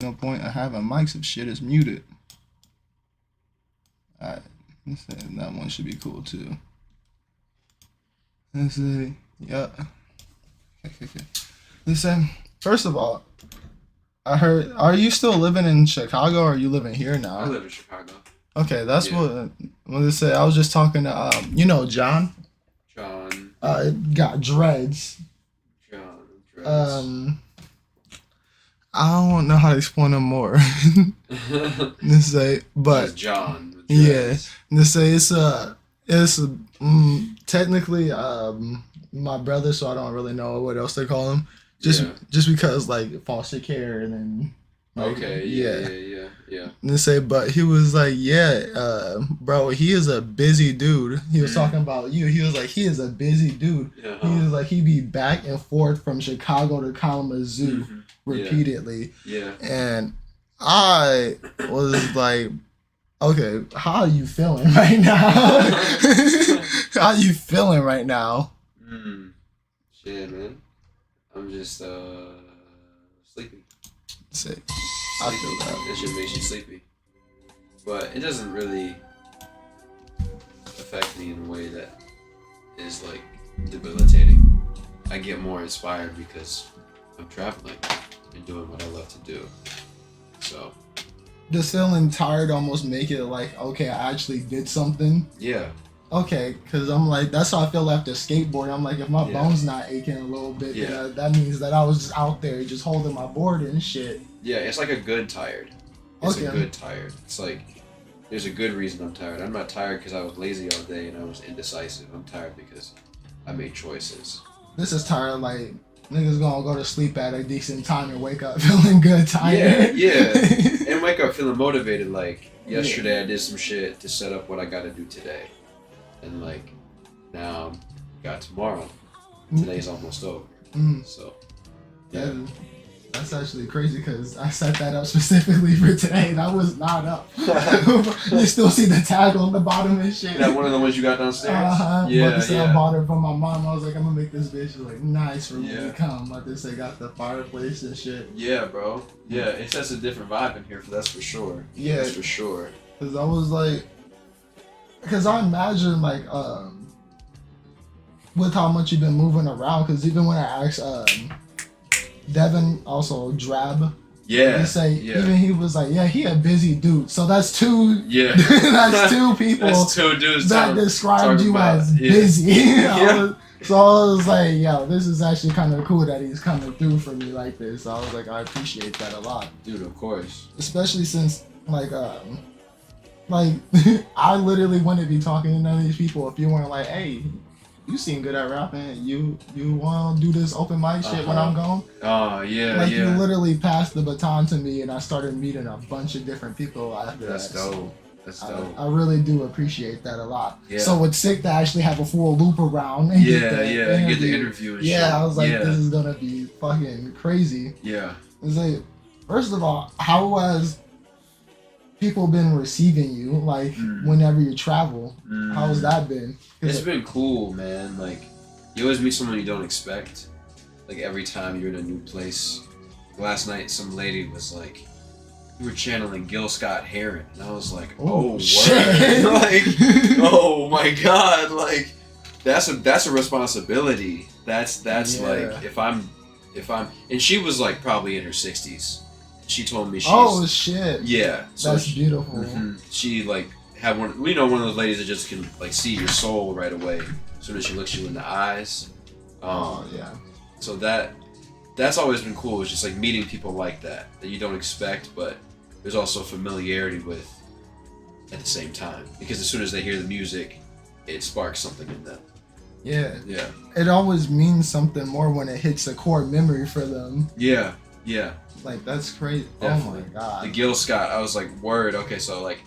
No point of having mics if shit is muted. Alright, let's say that one should be cool too. Let's see. Yep. Okay. Listen, first of all, I heard. Are you still living in Chicago, or are you living here now? I live in Chicago. Okay, that's what I say. I was just talking to John. John. Got dreads. John. Dreads. I don't know how to explain them more. Let's say, but He's John. With yeah, dreads. let's say it's technically my brother, so I don't really know what else they call him. Just because like foster care and then like, Okay. Yeah. Let's say, but he was like, bro, he is a busy dude. He was talking about you. He was like, he is a busy dude. Uh-huh. He was like, he be back and forth from Chicago to Kalamazoo repeatedly. Yeah. And I was like, okay, how are you feeling right now? How are you feeling right now? Shit, man. I'm just sleepy. Say, I feel that. That shit makes you sleepy. But it doesn't really affect me in a way that is like debilitating. I get more inspired because I'm traveling and doing what I love to do. So Does feeling tired almost make it like, okay, I actually did something? yeah. Okay, because I'm like, that's how I feel after skateboarding. I'm like, if my bone's not aching a little bit, then that means that I was just out there just holding my board and shit. Yeah, it's like a good tired. It's Okay. a good tired. It's like, there's a good reason I'm tired. I'm not tired because I was lazy all day and I was indecisive. I'm tired because I made choices. This is tired, like, niggas gonna go to sleep at a decent time and wake up feeling good, tired. Yeah. And wake up feeling motivated. Like, yesterday I did some shit to set up what I gotta do today. And like, now got tomorrow. Today's almost over. So, yeah. That's actually crazy because I set that up specifically for today and I was not up. You still see the tag on the bottom and shit. That one of the ones you got downstairs? I bought it from my mom. I was like, I'm gonna make this bitch like nice for me to Yeah. come. Like this, they got the fireplace and shit. Yeah, bro. Yeah, it sets a different vibe in here, that's for sure. Yeah. That's for sure. Cause I was like, cause I imagine like with how much you've been moving around. Cause even when I asked Devin, also Drab. Yeah. Even he was like, yeah, he a busy dude. So that's two. Yeah. That's two people. That's two dudes that described you about, as busy. So I was like, yo, this is actually kind of cool that he's coming through for me like this. So I was like, I appreciate that a lot. Dude, of course. Especially since like I literally wouldn't be talking to none of these people if you weren't like, hey, you seem good at rapping. You want to do this open mic shit when I'm gone? Oh, yeah, like, you literally passed the baton to me, and I started meeting a bunch of different people after That's that. dope. That's dope. I really do appreciate that a lot. Yeah. So it's sick to actually have a full loop around and get the interview and shit. I was like, this is going to be fucking crazy. Yeah. It's like, first of all, how has people been receiving you, like, whenever you travel? How has that been? It's been cool, man. Like, you always meet someone you don't expect. Like, every time you're in a new place. Last night, some lady was like, you were channeling Gil Scott-Heron. And I was like, oh shit. Word. Like, oh my God. Like, that's a responsibility. That's like, if I'm, and she was like probably in her 60s. She told me she's... Oh, shit. Yeah. So that's beautiful. She, like, had one of those ladies that just can, like, see your soul right away as soon as she looks you in the eyes. Yeah. So that's always been cool. It's just, like, meeting people like that you don't expect, but there's also familiarity with at the same time. Because as soon as they hear the music, it sparks something in them. Yeah. Yeah. It always means something more when it hits a core memory for them. Yeah. Yeah. Like, that's crazy. Definitely. Oh my God. The Gil Scott, I was like, word, okay, so like,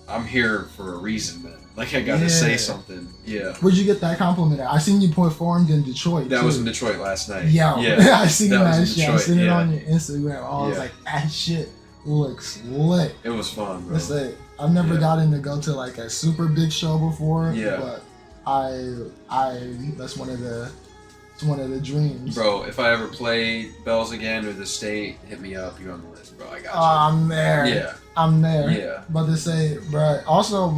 I'm here for a reason, man. Like, I gotta say something. Yeah. Where'd you get that compliment at? I seen you performed in Detroit. That was in Detroit last night. Yo, yeah. I seen that shit. I seen it yeah. on your Instagram. I was like, that shit looks lit. It was fun, bro. It's like, I've never gotten to go to like a super big show before. Yeah. But I that's one of the It's one of the dreams. Bro, if I ever play Bells again or the state, hit me up. You're on the list, bro. I got you. I'm there. Yeah. I'm there. Yeah. But to say, bro, also,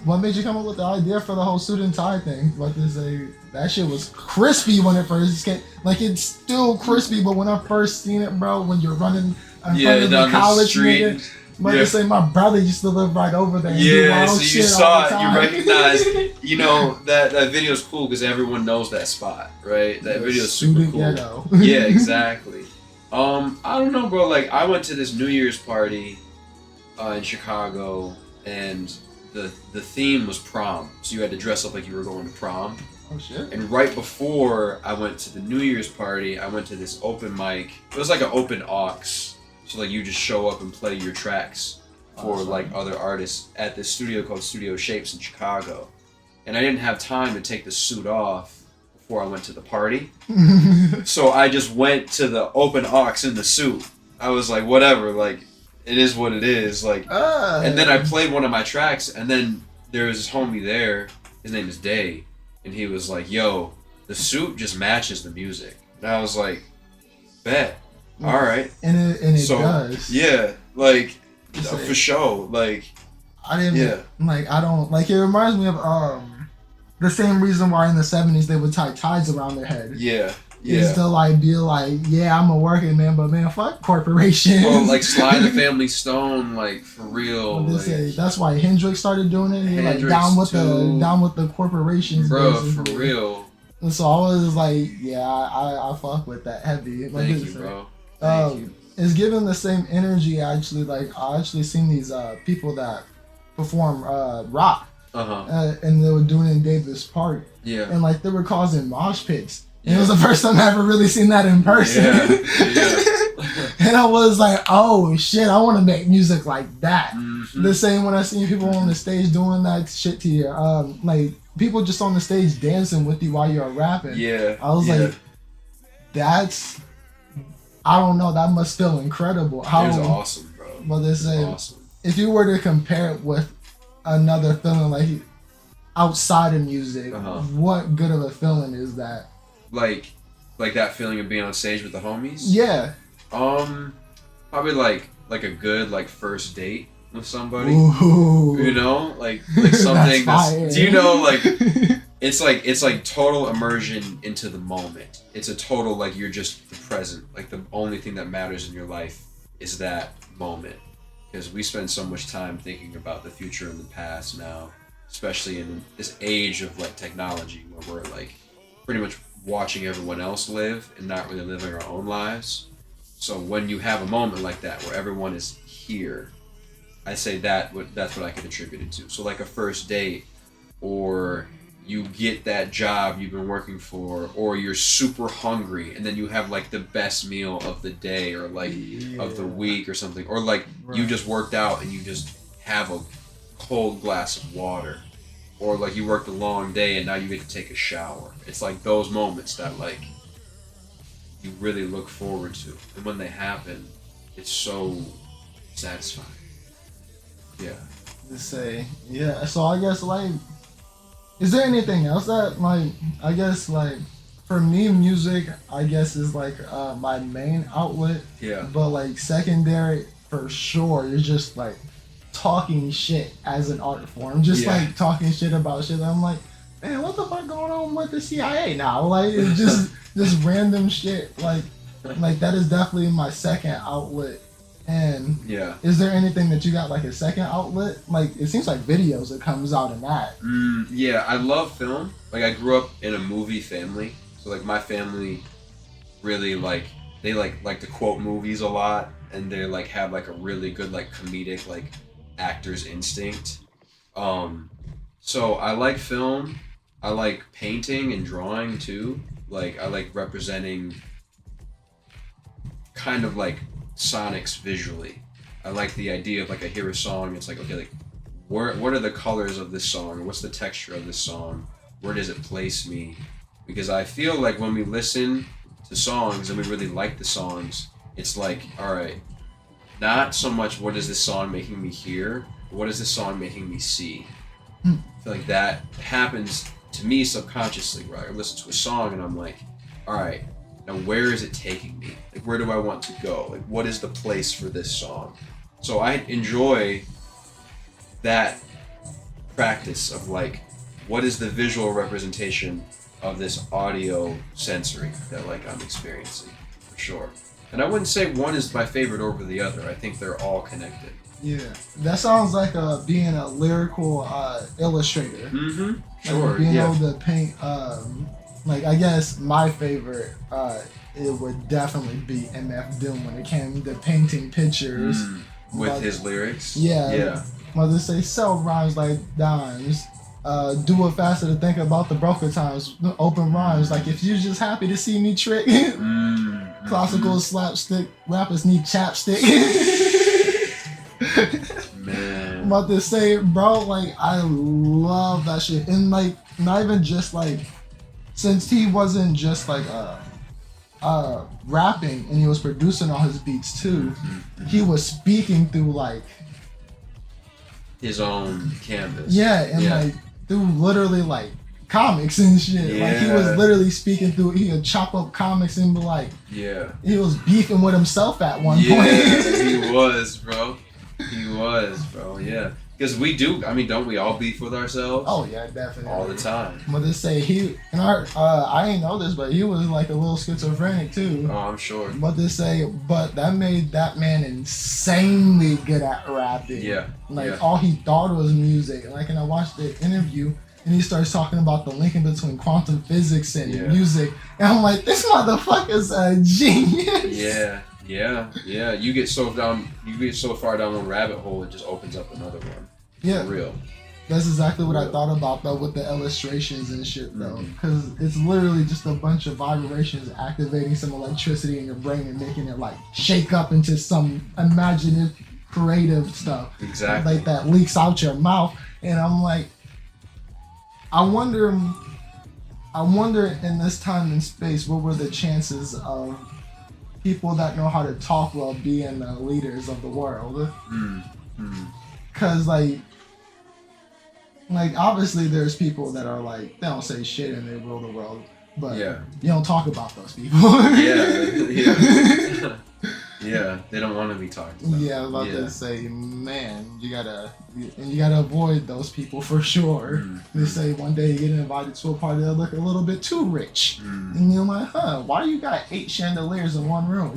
what made you come up with the idea for the whole suit and tie thing? But to say, that shit was crispy when it first came. Like, it's still crispy, but when I first seen it, bro, when you're running in front of the college nigga. But to say, my brother used to live right over there. Yeah, so you saw it, you recognized, you know, that video is cool because everyone knows that spot, right? That video is super cool. Yeah, exactly. I don't know, bro. Like, I went to this New Year's party in Chicago, and the theme was prom. So you had to dress up like you were going to prom. Oh, shit. And right before I went to the New Year's party, I went to this open mic. It was like an open aux. So like you just show up and play your tracks for like other artists at this studio called Studio Shapes in Chicago. And I didn't have time to take the suit off before I went to the party. So I just went to the open aux in the suit. I was like, whatever, like it is what it is. Like and then I played one of my tracks, and then there was this homie there, his name is Day, and he was like, yo, the suit just matches the music. And I was like, bet. All right, and it does. Yeah, like for sure. Like I didn't. Like I don't like. It reminds me of the same reason why in the 70s they would tie ties around their head. Yeah. Is to like be like, yeah, I'm a working man, but man, fuck corporations. Well, like Sly the Family Stone, like for real. Like, that's why Hendrix started doing it. He like down with the corporations, bro, basically. For real. And so I was like, yeah, I fuck with that heavy. Like, Thank you, bro. Thank you. It's given the same energy. Actually, like I actually seen these people that perform rock, and they were doing it in Davis Park. Yeah. And like they were causing mosh pits. And it was the first time I ever really seen that in person. Yeah. And I was like, oh shit, I want to make music like that. Mm-hmm. The same when I seen people on the stage doing that shit to you. Like people just on the stage dancing with you while you're rapping. Yeah. I was like, that's, I don't know, that must feel incredible. It was awesome, bro. But they say, if you were to compare it with another feeling like outside of music, what good of a feeling is that? Like that feeling of being on stage with the homies? Yeah. Probably like a good like first date with somebody. Ooh. You know, like something that's do you know like it's like total immersion into the moment. It's a total like you're just the present. Like the only thing that matters in your life is that moment. Because we spend so much time thinking about the future and the past now, especially in this age of like technology where we're like pretty much watching everyone else live and not really living our own lives. So when you have a moment like that where everyone is here, I say that's what I can attribute it to. So like a first date, or you get that job you've been working for, or you're super hungry and then you have like the best meal of the day or like of the week or something, or like you just worked out and you just have a cold glass of water. Or like you worked a long day and now you get to take a shower. It's like those moments that like you really look forward to. And when they happen, it's so satisfying. Yeah. So I guess like, is there anything else that like, I guess like, for me music, I guess is like my main outlet. Yeah. But like secondary for sure is just like talking shit as an art form, just like talking shit about shit. I'm like, man, what the fuck going on with the CIA now? Like, it's just random shit. Like that is definitely my second outlet. And is there anything that you got like a second outlet? Like, it seems like videos that comes out in that. Yeah, I love film. Like, I grew up in a movie family, so like my family really like they like to quote movies a lot, and they like have like a really good like comedic like actor's instinct. So I like film. I like painting and drawing too. Like I like representing kind of like sonics visually. I like the idea of like I hear a song, it's like, okay, like what are the colors of this song? What's the texture of this song? Where does it place me? Because I feel like when we listen to songs and we really like the songs, it's like, all right, not so much what is this song making me hear, what is this song making me see? I feel like that happens to me subconsciously, right? I listen to a song and I'm like, all right, now where is it taking me? Like, where do I want to go? Like, what is the place for this song? So I enjoy that practice of like, what is the visual representation of this audio sensory that like I'm experiencing, for sure. And I wouldn't say one is my favorite over the other. I think they're all connected. Yeah, that sounds like being a lyrical illustrator. Mm-hmm. Sure. Like being able to paint. Like I guess my favorite, it would definitely be MF Doom when it came to painting pictures with his lyrics. Yeah. Yeah. Mother say sell rhymes like dimes. Do it faster to think about the broken times. Open rhymes like if you're just happy to see me trick. Classical slapstick rappers need chapstick. Man. I'm about to say, bro, like I love that shit, and like not even just like, since he wasn't just like rapping and he was producing all his beats too, he was speaking through like his own canvas. Yeah, and like through literally like comics and shit. Like he was literally speaking through. He would chop up comics and be like, he was beefing with himself at one point. He was, bro. He was, bro. Yeah, because we do. I mean, don't we all beef with ourselves? Oh yeah, definitely. All the time. But they say he and I ain't know this, but he was like a little schizophrenic too. Oh, I'm sure. But they say, but that made that man insanely good at rapping. Yeah. Like all he thought was music. Like, and I watched the interview. And he starts talking about the link in between quantum physics and music. And I'm like, this motherfucker's a genius. Yeah. You get so far down one rabbit hole, it just opens up another one. Yeah. For real. That's exactly what I thought about though with the illustrations and shit though. Because it's literally just a bunch of vibrations activating some electricity in your brain and making it like shake up into some imaginative, creative stuff. Exactly. Like that leaks out your mouth. And I'm like, I wonder in this time and space, what were the chances of people that know how to talk well being the leaders of the world? Cause like obviously there's people that are like, they don't say shit and they rule the world, but you don't talk about those people. Yeah, they don't want to be talked about. Yeah, I was about to say, man, you gotta avoid those people for sure. They say one day you get invited to a party that look a little bit too rich, and you're like, why you got 8 chandeliers in one room?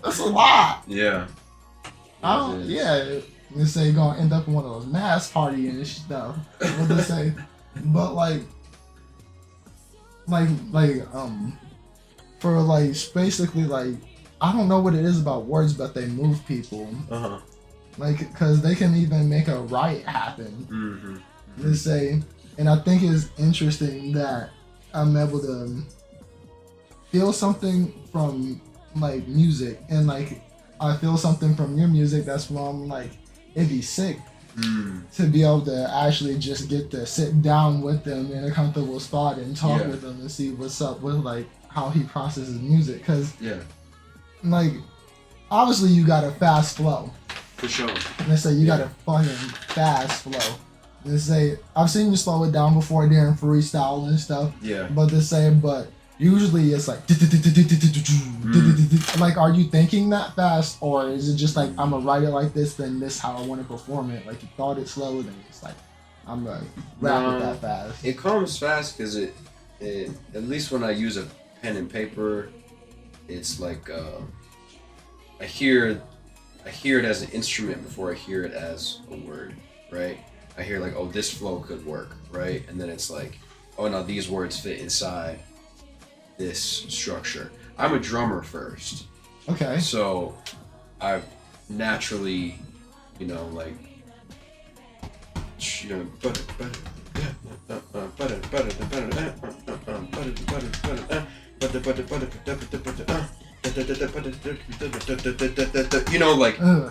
That's a lot. Yeah. They say you're gonna end up in one of those mass parties and stuff. What they say, but like for like basically like, I don't know what it is about words, but they move people. Like, cause they can even make a riot happen. They say, and I think it's interesting that I'm able to feel something from like music, and like I feel something from your music. That's why I'm like, it'd be sick to be able to actually just get to sit down with them in a comfortable spot and talk with them and see what's up with like how he processes music, because like obviously you got a fast flow for sure, and they say you got a fucking fast flow. They say I've seen you slow it down before during freestyle and stuff, but they say but usually it's like like, are you thinking that fast, or is it just like I'm gonna write it like this, then this how I want to perform it? Like you thought it slow, then it's like I'm gonna rap it that fast. It comes fast because it at least when I use a pen and paper, it's like I hear it as an instrument before I hear it as a word, right? I hear like, oh, this flow could work, right? And then it's like, oh, now these words fit inside this structure. I'm a drummer first. Okay. So I naturally, like, like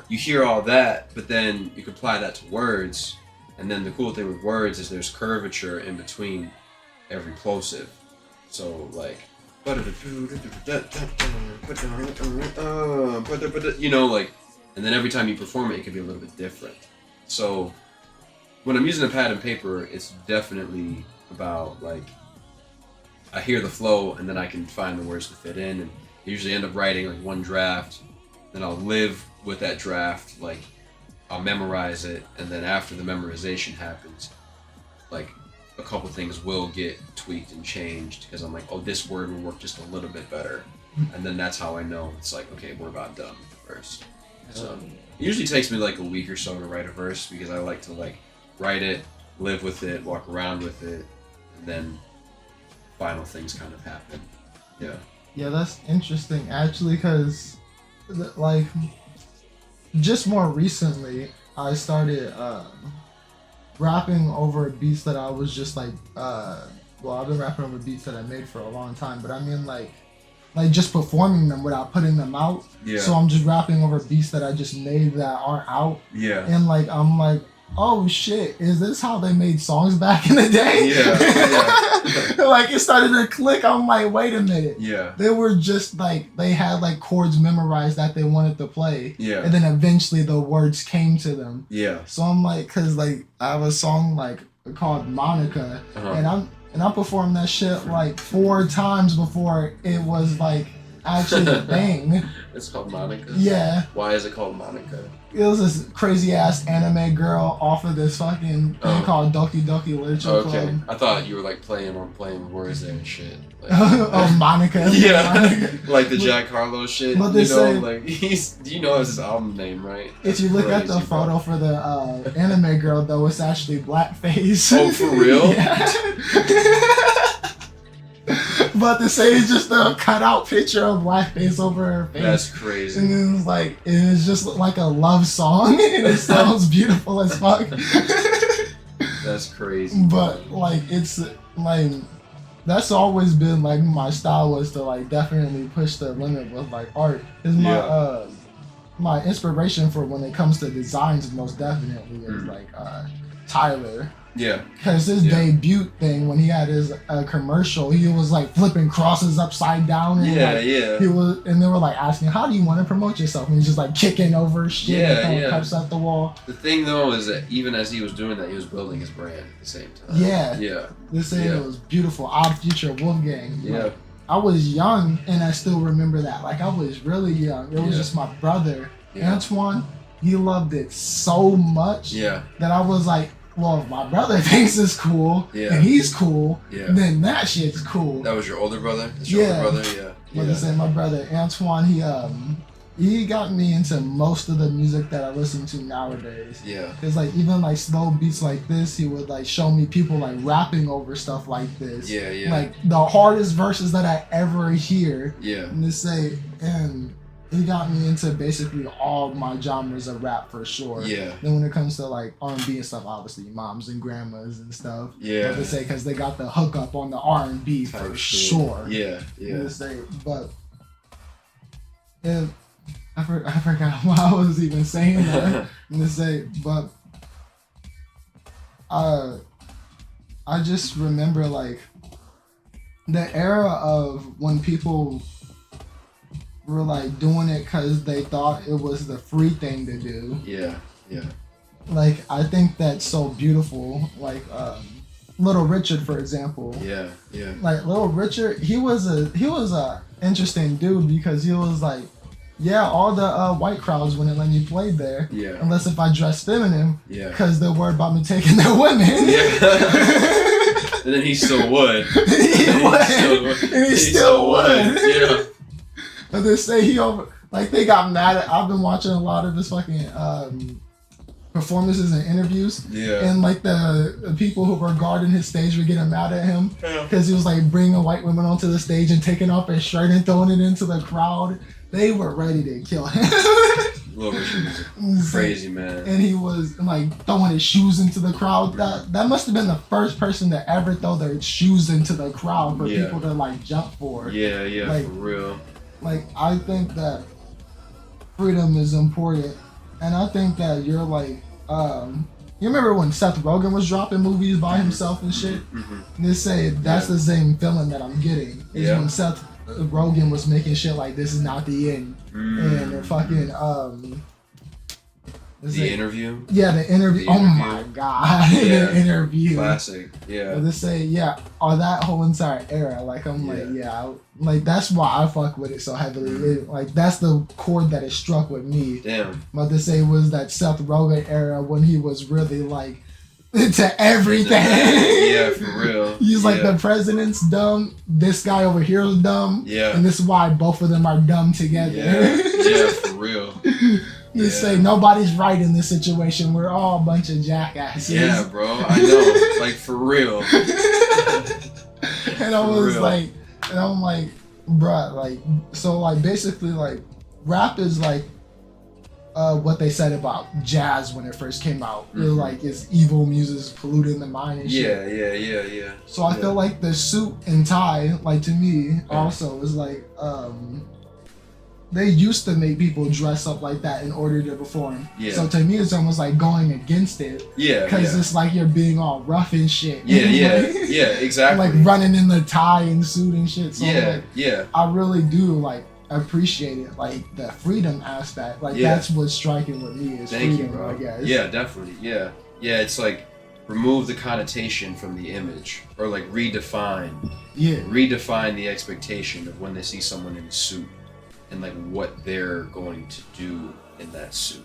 you hear all that, but then you can apply that to words, and then the cool thing with words is there's curvature in between every plosive. So like, like, and then every time you perform it, it can be a little bit different. So when I'm using a pad and paper, it's definitely about like I hear the flow and then I can find the words to fit in, and I usually end up writing like one draft. Then I'll live with that draft, like I'll memorize it, and then after the memorization happens, like a couple things will get tweaked and changed because I'm like, oh, this word will work just a little bit better, and then that's how I know it's like, okay, we're about done with the verse. So it usually takes me like a week or so to write a verse because I like to like write it, live with it, walk around with it, and then final things kind of happen. Yeah. Yeah, that's interesting actually, because like just more recently I started rapping over beats that I was just like well, I've been rapping over beats that I made for a long time, but I mean like just performing them without putting them out. Yeah. So I'm just rapping over beats that I just made that aren't out. Yeah. And like I'm like, oh shit, is this how they made songs back in the day? Yeah. Like it started to click. I'm like, wait a minute. Yeah. They were just like, they had like chords memorized that they wanted to play. Yeah. And then eventually the words came to them. Yeah. So I'm like, cause like I have a song like called Monica, and I performed that shit like 4 times before it was like actually a thing. It's called Monica? Yeah. Why is it called Monica? It was this crazy ass anime girl off of this fucking thing called Doki Doki Literature Club. I thought you were like playing words there and shit. Like, oh, Monica. Yeah. Monica. Like the Jack Harlow shit. But they say, like you know his album name, right? If you look at the photo for the anime girl though, it's actually blackface. Oh, for real? Yeah. But to say it's just a cutout picture of blackface over her face. That's crazy. And it was like, it's just like a love song, and it sounds beautiful as fuck. That's crazy. But like, it's like, that's always been like my style, was to like definitely push the limit with like art. Is my my inspiration for when it comes to designs most definitely is like Tyler. Yeah. Because his debut thing, when he had his commercial, he was like flipping crosses upside down. And, He was, and they were like asking, "How do you want to promote yourself?" And he's just like kicking over shit and throwing cups at the wall. The thing though is that even as he was doing that, he was building his brand at the same time. Yeah. Yeah. This thing was beautiful. Odd Future Wolfgang. Yeah. Like, I was young and I still remember that. Like I was really young. It was just my brother, Antoine. He loved it so much that I was like, well, if my brother thinks it's cool and he's cool, then that shit's cool. That was your older brother? That's your older brother? Yeah. Like I said, my brother Antoine, he got me into most of the music that I listen to nowadays. Yeah. Cause like even like slow beats like this, he would like show me people like rapping over stuff like this. Yeah, yeah. Like the hardest verses that I ever hear. Yeah. And to say, and he got me into basically all my genres of rap for sure. Yeah. Then when it comes to like R&B and stuff, obviously moms and grandmas and stuff. Yeah. But to say, because they got the hookup on the R&B for sure. Yeah. Yeah. To say, but I forgot why I was even saying that. To say, but I just remember like the era of when people were like doing it because they thought it was the free thing to do. Yeah, yeah. Like I think that's so beautiful. Like Little Richard, for example. Yeah, yeah. Like Little Richard, he was a interesting dude because he was like, yeah, all the white crowds wouldn't let me play there. Yeah. Unless if I dress feminine. Yeah. Because they're worried about me taking their women. Yeah. And then he still would. He still would. Yeah. But they say they got mad at. I've been watching a lot of his fucking performances and interviews. Yeah. And like the people who were guarding his stage were getting mad at him because he was like bringing white women onto the stage and taking off his shirt and throwing it into the crowd. They were ready to kill him. Little Richard was crazy, man. And he was like throwing his shoes into the crowd. That must have been the first person to ever throw their shoes into the crowd for people to like jump for. Yeah, yeah, like, for real. Like I think that freedom is important, and I think that you're like, you remember when Seth Rogen was dropping movies by himself and shit? Mm-hmm. They say that's the same feeling that I'm getting. Is when Seth Rogen was making shit like this is not the end, and fucking The interview? Yeah, the interview. Oh my god. Yeah. The interview. Classic. Yeah. They say, yeah, or that whole entire era. Like, I'm like, yeah. Like, that's why I fuck with it so heavily. Like, that's the chord that it struck with me. Damn. But to say was that Seth Rogen era when he was really, like, into everything. Yeah, for real. He's like, the president's dumb, this guy over here is dumb. Yeah. And this is why both of them are dumb together. Yeah, for real. You say nobody's right in this situation. We're all a bunch of jackasses. Yeah, bro. I know. Like, for real. And I was like, and I'm like, bruh, like, so like basically like rap is like what they said about jazz when it first came out. It was like it's evil music, polluting the mind and shit. Yeah. So I feel like the suit and tie, like to me, also is like they used to make people dress up like that in order to perform. Yeah. So to me, it's almost like going against it. Yeah. Because it's like you're being all rough and shit. Yeah, exactly. Like running in the tie and suit and shit. So yeah. I really do like appreciate it, like the freedom aspect. Like that's what's striking with me is freedom, bro. I guess. Yeah, definitely. Yeah, it's like remove the connotation from the image, or like redefine the expectation of when they see someone in a suit. And like what they're going to do in that suit,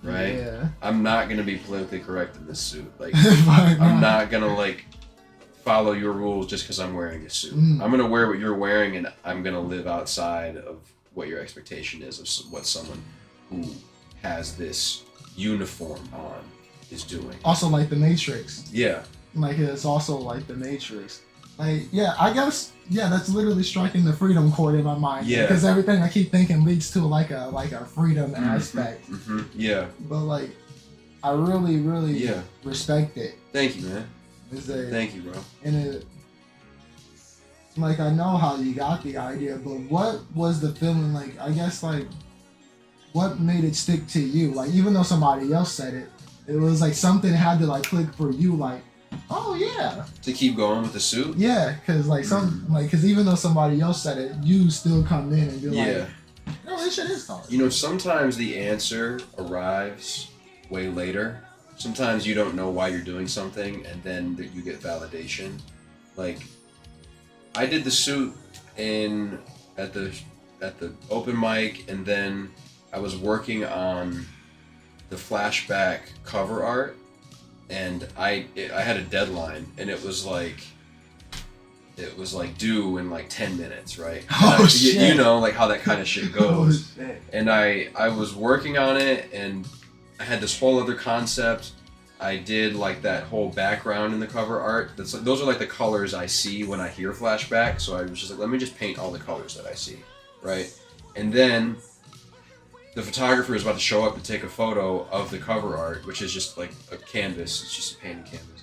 right? Yeah. I'm not gonna be politically correct in this suit. Like, I'm not gonna like follow your rules just because I'm wearing a suit. I'm gonna wear what you're wearing, and I'm gonna live outside of what your expectation is of what someone who has this uniform on is doing. Also, like the Matrix. Yeah. Like it's also like the Matrix. Like, I guess, that's literally striking the freedom chord in my mind. Yeah. Because everything I keep thinking leads to like a freedom aspect. Yeah. But like, I really, really respect it. Thank you, man. Thank you, bro. And it, like, I know how you got the idea, but what was the feeling like? I guess like, what made it stick to you? Like, even though somebody else said it, it was like something had to like click for you. Like, oh yeah. To keep going with the suit? Yeah, because like because even though somebody else said it, you still come in and be like, no, this shit is hard. You know, sometimes the answer arrives way later. Sometimes you don't know why you're doing something, and then you get validation. Like, I did the suit at the open mic, and then I was working on the flashback cover art. And I had a deadline, and it was like due in like 10 minutes, right? Oh, shit. You know, like how that kind of shit goes. Oh, shit. And I was working on it, and I had this whole other concept. I did like that whole background in the cover art. That's like, those are like the colors I see when I hear flashback. So I was just like, let me just paint all the colors that I see, right? And then the photographer is about to show up to take a photo of the cover art, which is just like a canvas. It's just a painted canvas.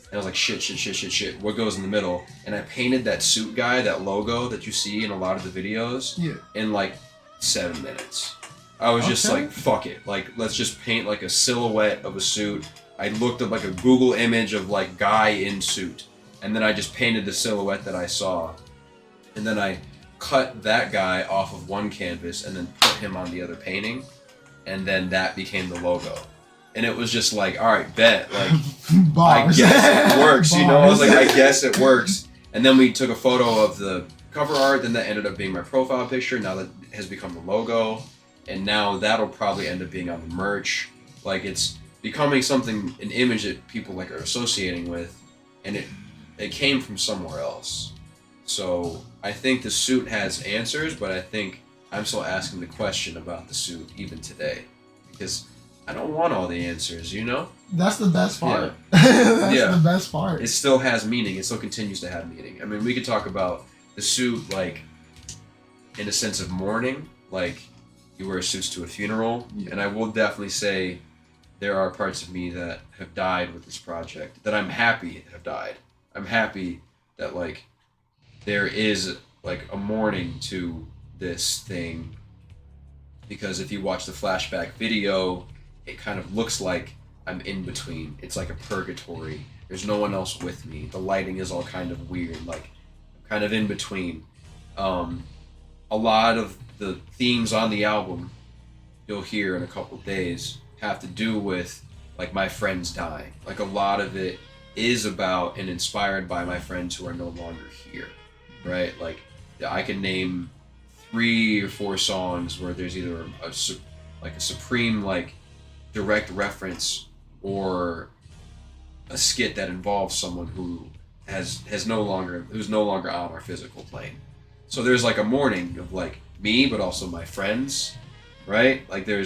And I was like, shit. What goes in the middle? And I painted that suit guy, that logo that you see in a lot of the videos, in like 7 minutes. I was just like, fuck it. Like, let's just paint like a silhouette of a suit. I looked up like a Google image of like guy in suit. And then I just painted the silhouette that I saw. And then I cut that guy off of one canvas and then put him on the other painting, and then that became the logo. And it was just like, all right, bet, like, I guess it works, you know? I was like, I guess it works. And then we took a photo of the cover art, then that ended up being my profile picture. Now that has become the logo, and now that'll probably end up being on the merch. Like, it's becoming something, an image that people like are associating with, and it came from somewhere else. So I think the suit has answers, but I think I'm still asking the question about the suit even today, because I don't want all the answers, you know? That's the best part. That's the best part. It still has meaning. It still continues to have meaning. I mean, we could talk about the suit, like, in a sense of mourning, like you wear suits to a funeral, and I will definitely say there are parts of me that have died with this project that I'm happy have died. I'm happy that, like, there is like a mourning to this thing, because if you watch the flashback video, it kind of looks like I'm in between. It's like a purgatory. There's no one else with me. The lighting is all kind of weird, like I'm kind of in between. A lot of the themes on the album you'll hear in a couple days have to do with like my friends dying. Like a lot of it is about and inspired by my friends who are no longer here, right? Like I can name 3 or 4 songs where there's either a supreme like direct reference or a skit that involves someone who who's no longer on our physical plane. So there's like a mourning of like me, but also my friends, right? Like the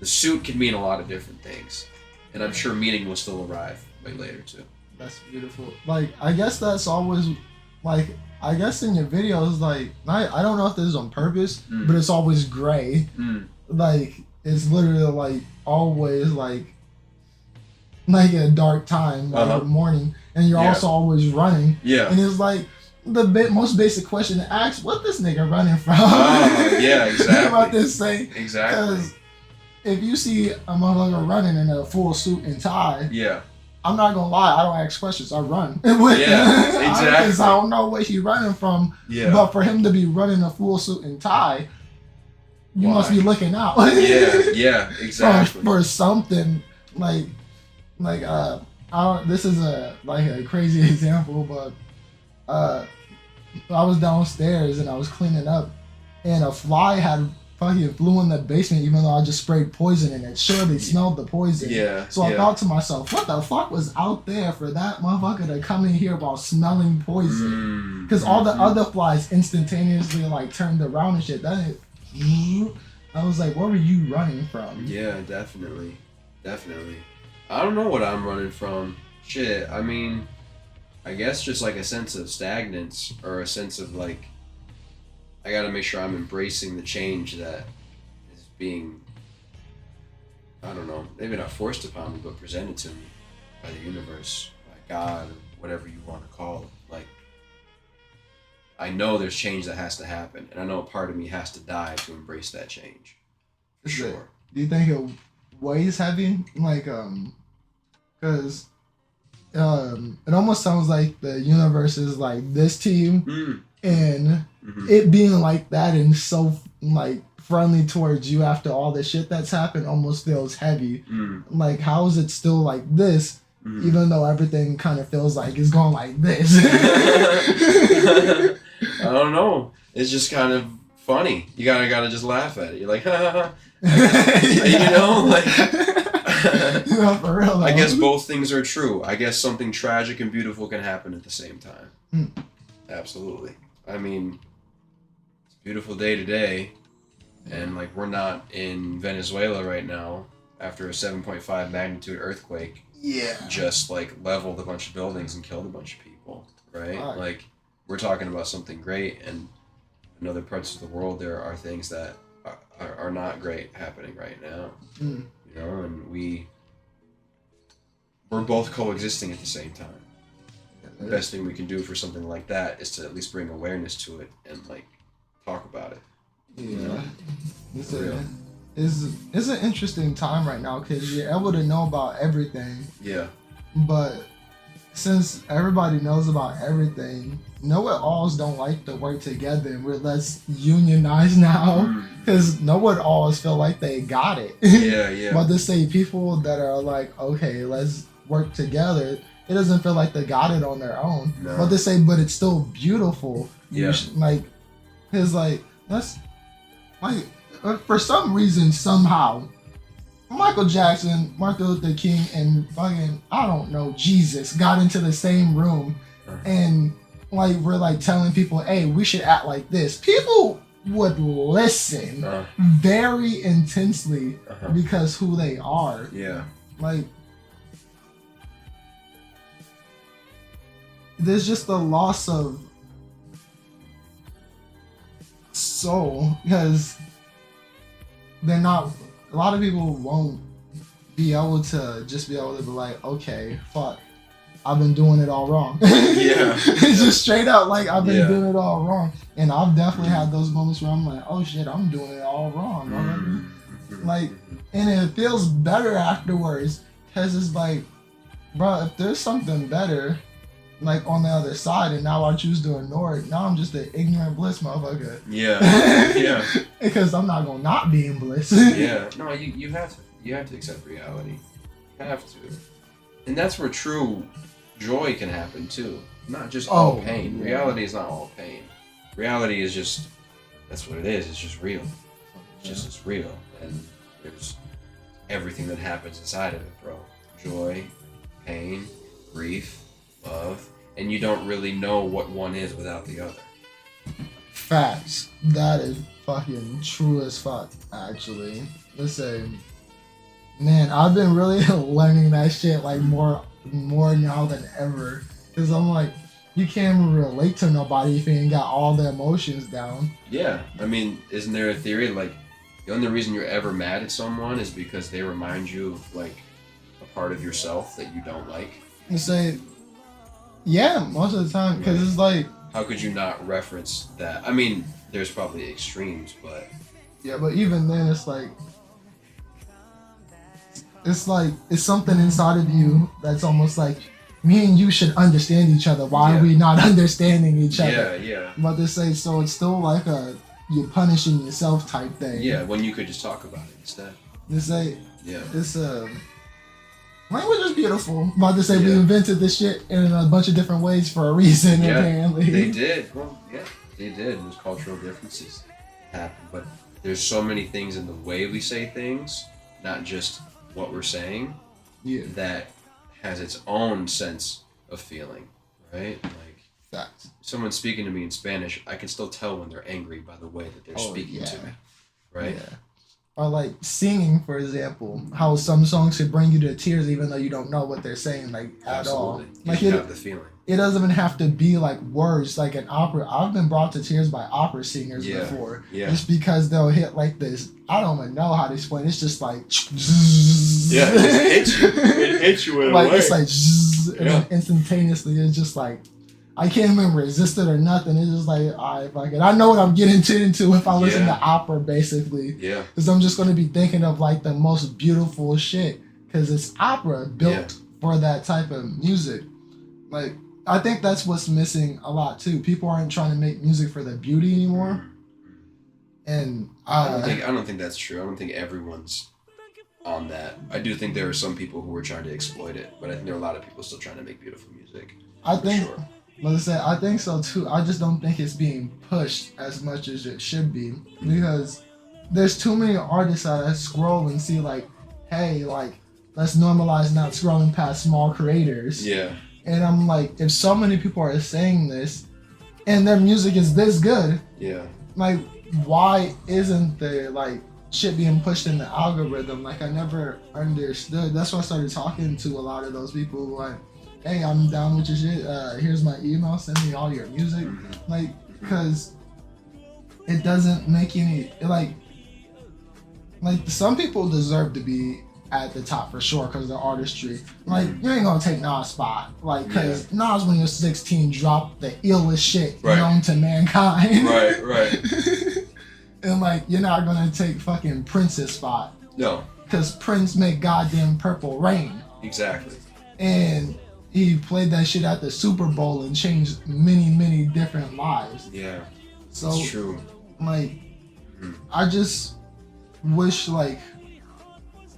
suit can mean a lot of different things, and I'm sure meaning will still arrive way later too. That's beautiful. Like I guess that's always like I guess in your videos, like I don't know if this is on purpose, but it's always gray. Like it's literally like always like a dark time, like morning, and you're also always running. Yeah. And it's like the most basic question to ask: what this nigga running from? Yeah, exactly. About this thing. Exactly. Because if you see a motherfucker running in a full suit and tie, yeah, I'm not gonna lie, I don't ask questions. I run. Yeah, exactly. Because I don't know what he's running from. Yeah. But for him to be running a full suit and tie, you must be looking out. Yeah, exactly. For something this is a crazy example, but I was downstairs and I was cleaning up, and a fly had fucking flew in the basement, even though I just sprayed poison in it. Sure, they smelled the poison. Yeah. So I thought to myself, what the fuck was out there for that motherfucker to come in here while smelling poison? Because all the other flies instantaneously like turned around and shit. I was like, what were you running from? Yeah, definitely. I don't know what I'm running from. Shit, I mean, I guess just like a sense of stagnance or a sense of like, I gotta make sure I'm embracing the change that is being, I don't know, maybe not forced upon me, but presented to me by the universe, by God, or whatever you want to call it. Like, I know there's change that has to happen, and I know a part of me has to die to embrace that change. For sure. Do you think it weighs heavy? Like, because it almost sounds like the universe is like this team, and it being like that and so like friendly towards you after all the shit that's happened almost feels heavy. Like, how is it still like this, even though everything kind of feels like it's going like this? I don't know. It's just kind of funny. You gotta just laugh at it. You're like, ha ha ha. You know, like. No, for real, I guess both things are true. I guess something tragic and beautiful can happen at the same time. Absolutely. I mean, it's a beautiful day today, and like we're not in Venezuela right now after a 7.5 magnitude earthquake. Yeah. Just like leveled a bunch of buildings and killed a bunch of people, right? Like we're talking about something great, and in other parts of the world there are things that are not great happening right now. You know, and we're both coexisting at the same time. The best thing we can do for something like that is to at least bring awareness to it and like talk about it. Yeah, you know? It's an interesting time right now because you're able to know about everything. Yeah. But since everybody knows about everything, know-it-alls don't like to work together, and we're less unionized now because know-it-alls feel like they got it. Yeah. But to say people that are like, okay, let's work together, it doesn't feel like they got it on their own. No. But to say, but it's still beautiful. Yeah. It's like, let's, like, for some reason, somehow, Michael Jackson, Martin Luther King, and fucking, I don't know, Jesus got into the same room, and like we're like telling people, hey, we should act like this. People would listen very intensely because who they are. Yeah. Like, there's just a loss of soul because they're not. A lot of people won't be able to just be able to be like, okay, fuck, I've been doing it all wrong. Yeah. It's just straight out like I've been doing it all wrong. And I've definitely had those moments where I'm like, oh shit, I'm doing it all wrong. Like, and it feels better afterwards because it's like, bro, if there's something better, like on the other side, and now I choose to ignore it, now I'm just an ignorant bliss motherfucker. Yeah. Because I'm not gonna not be in bliss. Yeah. No, you have to. You have to accept reality. You have to. And that's where true joy can happen too. Not just all pain. Yeah. Reality is not all pain. Reality is just, that's what it is. It's just real. It's real. And there's everything that happens inside of it, bro. Joy, pain, grief, love. And you don't really know what one is without the other. Facts. That is fucking true as fuck, actually. Listen, man, I've been really learning that shit like more now than ever. Cause I'm like, you can't even relate to nobody if you ain't got all the emotions down. Yeah, I mean, isn't there a theory like the only reason you're ever mad at someone is because they remind you of like a part of yourself that you don't like? You say, yeah, most of the time, because it's like, how could you not reference that? I mean, there's probably extremes, but yeah, but even then, it's something inside of you that's almost like, me and you should understand each other. Why are we not understanding each other? Yeah. But they say, so it's still like you're punishing yourself type thing. Yeah, when you could just talk about it instead. They say, yeah, this language is beautiful. But they say we invented this shit in a bunch of different ways for a reason. Apparently, they did. Well, yeah, they did. There's cultural differences happen, but there's so many things in the way we say things, not just what we're saying. Yeah. That has its own sense of feeling, right? Like, facts. Someone speaking to me in Spanish, I can still tell when they're angry by the way that they're speaking to me, right? Yeah. Or like singing, for example, how some songs could bring you to tears even though you don't know what they're saying, like, at all. Like, you have the feeling. It doesn't even have to be like words, like an opera. I've been brought to tears by opera singers before. Yeah. Just because they'll hit like this. I don't even know how to explain. It's just like. Yeah, it hits you. It hits you in like, a way. It's like, and then instantaneously, it's just like, I can't even resist it or nothing. It's just like, all right, fuck it. I know what I'm getting into if I listen to opera, basically. Yeah. Because I'm just going to be thinking of like the most beautiful shit. Because it's opera built for that type of music. Like, I think that's what's missing a lot too. People aren't trying to make music for the beauty anymore. And I don't think that's true. I don't think everyone's on that. I do think there are some people who are trying to exploit it, but I think there are a lot of people still trying to make beautiful music. I think, like I said, I think so too. I just don't think it's being pushed as much as it should be, because there's too many artists that I scroll and see like, hey, like, let's normalize not scrolling past small creators. Yeah. And I'm like, if so many people are saying this, and their music is this good, like, why isn't there like shit being pushed in the algorithm? Like, I never understood. That's why I started talking to a lot of those people who like, hey, I'm down with your shit. Here's my email. Send me all your music. Like, because it doesn't make any like some people deserve to be at the top for sure because of their artistry. Like, you ain't gonna take Nas' spot. Like, because Nas, when he was 16, dropped the illest shit known to mankind. Right. And like, you're not gonna take fucking Prince's spot. No. Because Prince made goddamn Purple Rain. Exactly. And he played that shit at the Super Bowl and changed many, many different lives. Yeah. So, that's true. Like, I just wish like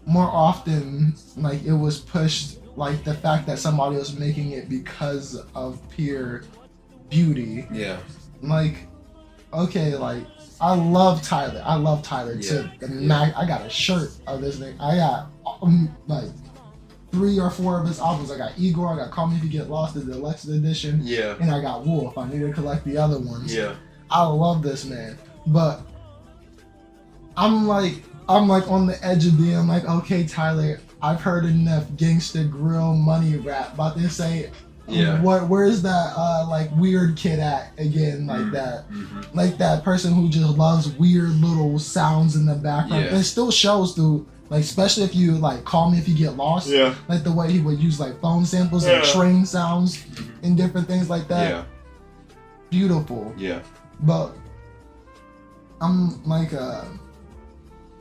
more often like it was pushed, like the fact that somebody was making it because of pure beauty. Yeah. Like, okay, like I love Tyler to the max. I got a shirt of this thing. I got like 3 or 4 of his albums. I got Igor, I got Call Me If You Get Lost, the deluxe edition. Yeah. And I got Wolf. I need to collect the other ones. Yeah. I love this man. But I'm like on the edge of being like, okay, Tyler, I've heard enough gangsta grill money rap. But they say, where's that like weird kid at again? Like that, like that person who just loves weird little sounds in the background. It still shows through, like, especially if you like Call Me If You Get Lost. Yeah. Like the way he would use like phone samples and train sounds and different things like that. Yeah. Beautiful. Yeah. But I'm like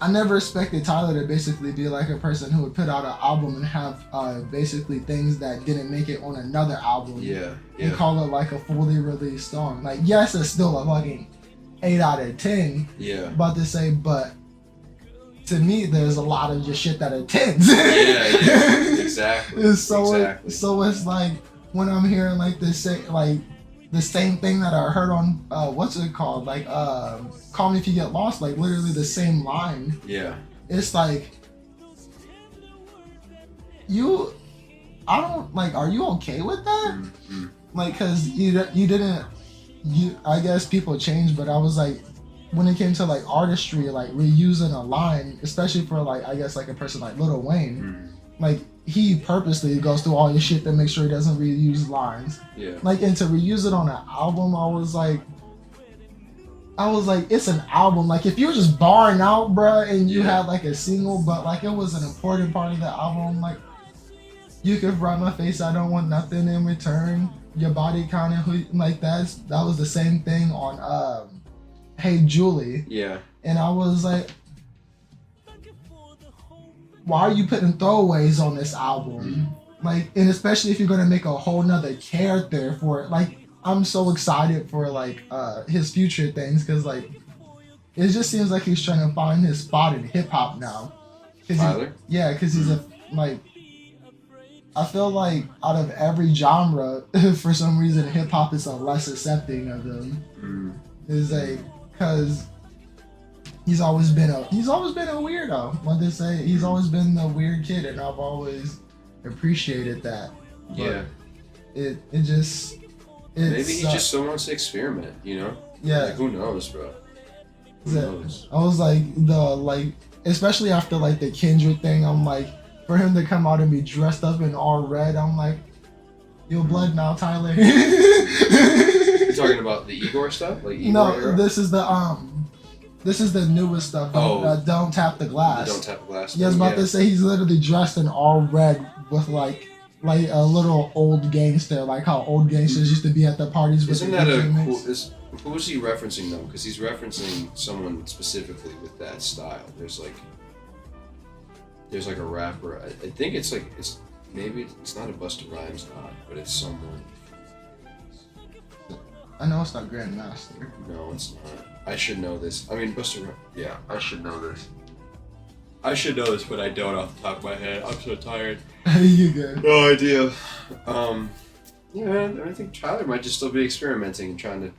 I never expected Tyler to basically be like a person who would put out an album and have basically things that didn't make it on another album. Yeah. And call it like a fully released song. Like, yes, it's still a fucking 8 out of 10. Yeah. About to say, but to me, there's a lot of just shit that are tens. Exactly. So it's like when I'm hearing like the same thing that I heard on what's it called? Like Call Me If You Get Lost, like literally the same line. Yeah. It's like I don't like, are you okay with that? Mm-hmm. Like, cause I guess people change, but I was like, when it came to like artistry, like reusing a line, especially for like, I guess like a person like Lil Wayne, like he purposely goes through all his shit to make sure he doesn't reuse lines. Yeah. Like, and to reuse it on an album, I was like, it's an album. Like, if you were just barring out, bruh, and you had like a single, but like it was an important part of the album, like, you could write my face, I don't want nothing in return. Your body kind of like that was the same thing on Hey Julie. Yeah. And I was like, why are you putting throwaways on this album? Like, and especially if you're gonna make a whole nother character for it. Like, I'm so excited for like his future things, because like it just seems like he's trying to find his spot in hip hop now. Tyler? Because he's I feel like out of every genre, for some reason, hip hop is a less accepting of him. Is like, because he's always been a weirdo. What they say, he's always been the weird kid, and I've always appreciated that. But yeah. It just. Maybe he just still wants to experiment, you know? Yeah. Like, who knows, bro? Who knows? I was like, especially after like the Kendrick thing, I'm like, for him to come out and be dressed up in all red, I'm like, you're blood now, Tyler. You're talking about the Igor stuff? Like Igor era? This is the newest stuff. Don't Tap the Glass. Don't Tap the Glass. Yeah, I was about to say he's literally dressed in all red with like a little old gangster, like how old gangsters used to be at the parties with. Isn't that who is he referencing though? Because he's referencing someone specifically with that style. There's like a rapper. I think it's maybe it's not a Busta Rhymes but it's someone. I know it's not Grandmaster. No, it's not. I should know this. I mean, Busta Rhymes. Yeah, I should know this. I should know this, but I don't off the top of my head. I'm so tired. You good? No idea. I think Tyler might just still be experimenting and trying to,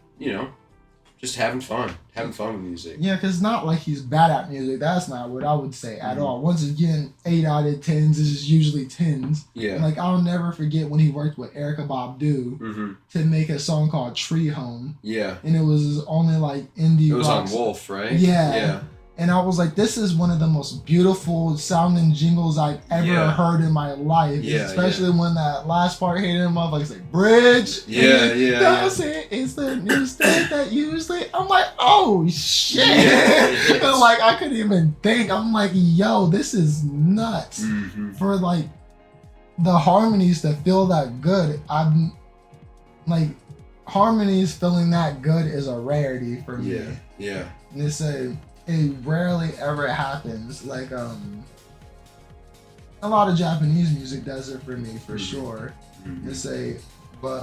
just having fun with music. Yeah, because it's not like he's bad at music. That's not what I would say at all. Once again, 8 out of 10s is usually 10s. Yeah. Like, I'll never forget when he worked with Erykah Badu to make a song called Tree Home. Yeah. And it was only like indie rock. It was on Wolf, right? Yeah. Yeah. And I was like, this is one of the most beautiful sounding jingles I've ever heard in my life. Yeah, especially when that last part hit him up, like, bridge. That was it. It's the new state that usually. I'm like, oh shit. Yeah, like, I couldn't even think. I'm like, yo, this is nuts. For like the harmonies to feel that good. I'm like, harmonies feeling that good is a rarity for me. Yeah. And it's it rarely ever happens. Like a lot of Japanese music does it for me for sure. But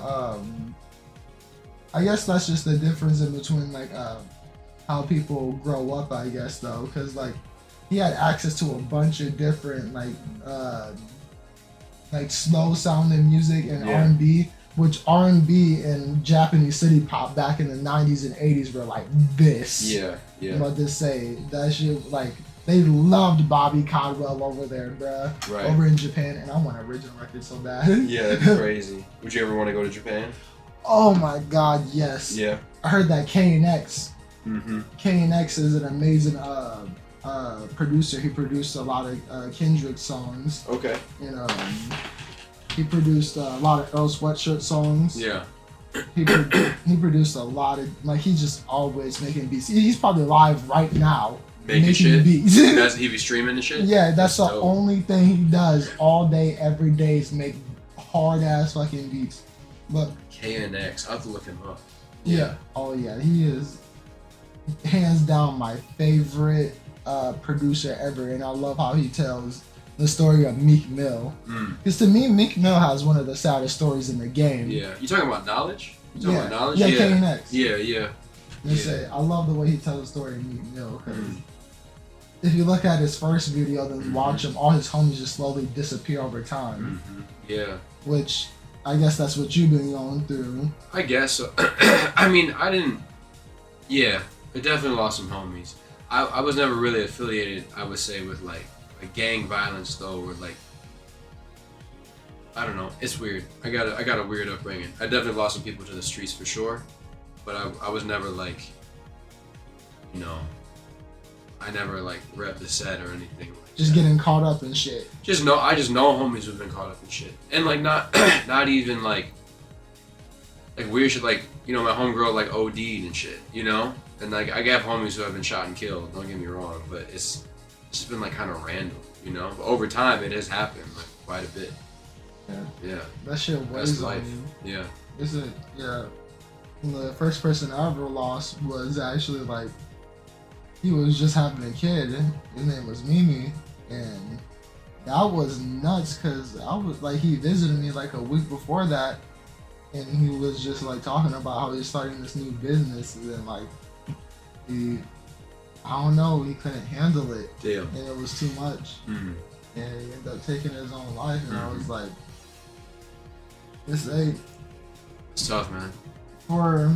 I guess that's just the difference in between like how people grow up, I guess, though, because like he had access to a bunch of different like slow sounding music and R&B. Which R&B and Japanese city pop back in the 90s and 80s were like this. Yeah. I'm about to say, that shit, like, they loved Bobby Caldwell over there, bruh. Right. Over in Japan, and I want an original record so bad. Yeah, that'd be crazy. Would you ever want to go to Japan? Oh my god, yes. Yeah. I heard that K&X. K&X is an amazing producer. He produced a lot of Kendrick songs. Okay. He produced a lot of Earl Sweatshirt songs. Yeah. He produced a lot of, like, he's just always making beats. He's probably live right now making shit? beats. Does he be streaming the shit? Yeah, that's the only thing he does all day, every day is make hard ass fucking beats. But K&X, I'll have to look him up. Yeah. Oh yeah, he is hands down my favorite producer ever, and I love how he tells the story of Meek Mill. Because to me, Meek Mill has one of the saddest stories in the game. Yeah. You talking about Knowledge? Yeah, K&X. Yeah. I love the way he tells the story of Meek Mill, because if you look at his first video, then watch him, all his homies just slowly disappear over time. Yeah. Which, I guess that's what you've been going through. I guess so. I mean, I didn't. Yeah, I definitely lost some homies. I was never really affiliated, I would say, with like gang violence though, or like, I don't know. It's weird. I got a weird upbringing. I definitely lost some people to the streets for sure, but I was never like, you know, I never like rep the set or anything like just that. Getting caught up in shit. I just know homies who've been caught up in shit, and like not even like weird shit. Like, you know, my homegirl like OD'd and shit, you know, and like I have homies who have been shot and killed. Don't get me wrong, but it's just been like kind of random, you know. But over time, it has happened like quite a bit. Yeah. That shit weighs life. on you. Yeah. Yeah. The first person I ever lost was actually like, he was just having a kid. His name was Mimi, and that was nuts because I was like, he visited me like a week before that, and he was just like talking about how he's starting this new business, and then like I don't know, he couldn't handle it. Damn. And it was too much. And he ended up taking his own life, and I was like, it's tough, man. For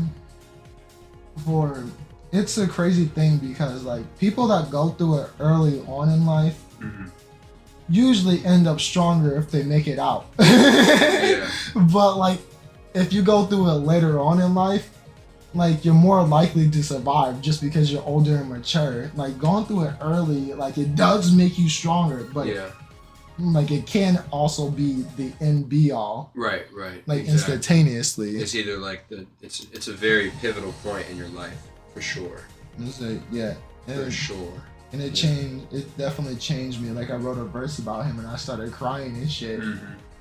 it's a crazy thing because like people that go through it early on in life usually end up stronger if they make it out. Yeah. But like if you go through it later on in life, like you're more likely to survive just because you're older and mature. Like going through it early, like it does make you stronger, but yeah, like it can also be the end be all. Right. Like exactly. Instantaneously. It's either like it's a very pivotal point in your life for sure. Yeah. For sure. And it changed. It definitely changed me. Like I wrote a verse about him, and I started crying and shit.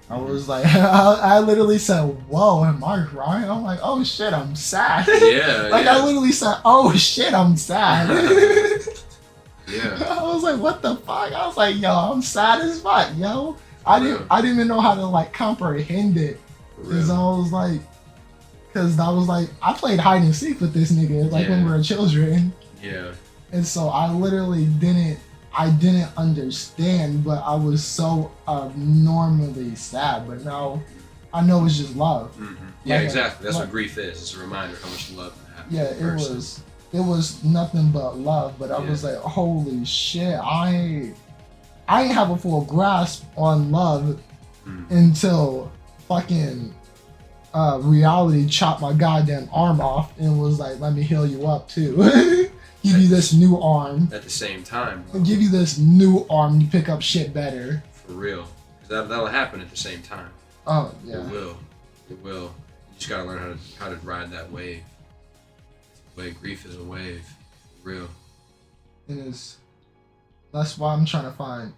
I was like, I literally said, "Whoa, am I crying?" I'm like, "Oh shit, I'm sad." Yeah. Like I literally said, "Oh shit, I'm sad." Yeah. I was like, "What the fuck?" I was like, "Yo, I'm sad as fuck, yo." I didn't even know how to like comprehend it, because I was like, I played hide and seek with this nigga like when we were children. Yeah. And so I literally didn't understand, but I was so abnormally sad. But now I know it's just love. Yeah, like, exactly. That's what grief is. It's a reminder of how much love you have. Yeah, it was nothing but love. But I was like, holy shit, I ain't have a full grasp on love until fucking reality chopped my goddamn arm off and was like, let me heal you up too. Give you this new arm. At the same time. And give you this new arm to pick up shit better. For real. That'll happen at the same time. Oh, yeah. It will. You just gotta learn how to ride that wave. Grief is a wave. For real. It is. That's why I'm trying to find...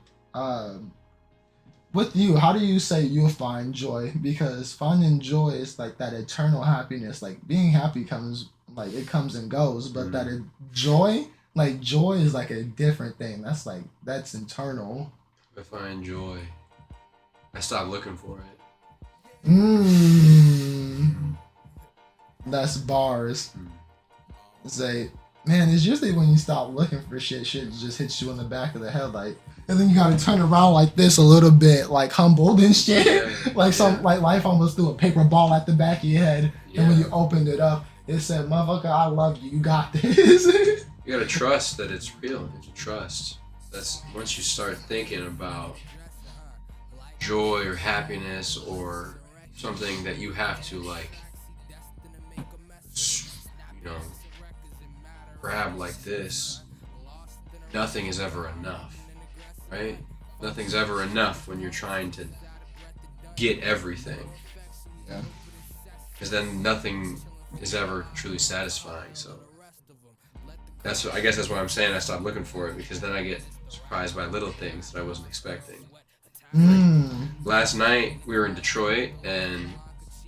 with you, how do you say you'll find joy? Because finding joy is like that eternal happiness. Like being happy comes... Like it comes and goes, but joy is like a different thing. That's internal. If I find joy, I stop looking for it. That's bars. Say, man, it's usually when you stop looking for shit just hits you in the back of the head, like, and then you gotta turn around like this a little bit, like humbled and shit. Like life almost threw a paper ball at the back of your head, and when you opened it up, it said, "Motherfucker, I love you. You got this." You gotta trust that it's real. You have to trust. That's once you start thinking about joy or happiness or something that you have to like, you know, grab like this. Nothing is ever enough, right? Nothing's ever enough when you're trying to get everything. Yeah. Because then nothing is ever truly satisfying. So I guess that's why I'm saying I stopped looking for it, because then I get surprised by little things that I wasn't expecting. Like, last night we were in Detroit and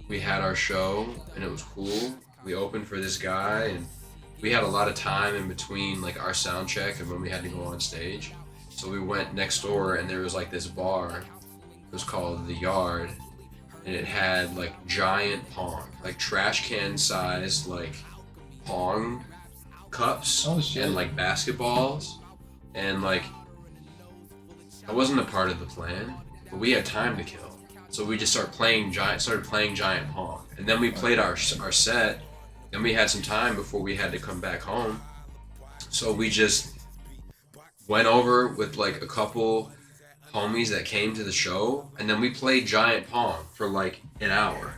we had our show and it was cool. We opened for this guy and we had a lot of time in between like our sound check and when we had to go on stage. So we went next door and there was like this bar. It was called The Yard. And it had like giant pong, like trash can sized like pong cups and like basketballs. and like I wasn't a part of the plan, but we had time to kill, so we just started playing giant pong, and then we played our set, and we had some time before we had to come back home, so we just went over with like a couple homies that came to the show, and then we played giant pong for like an hour,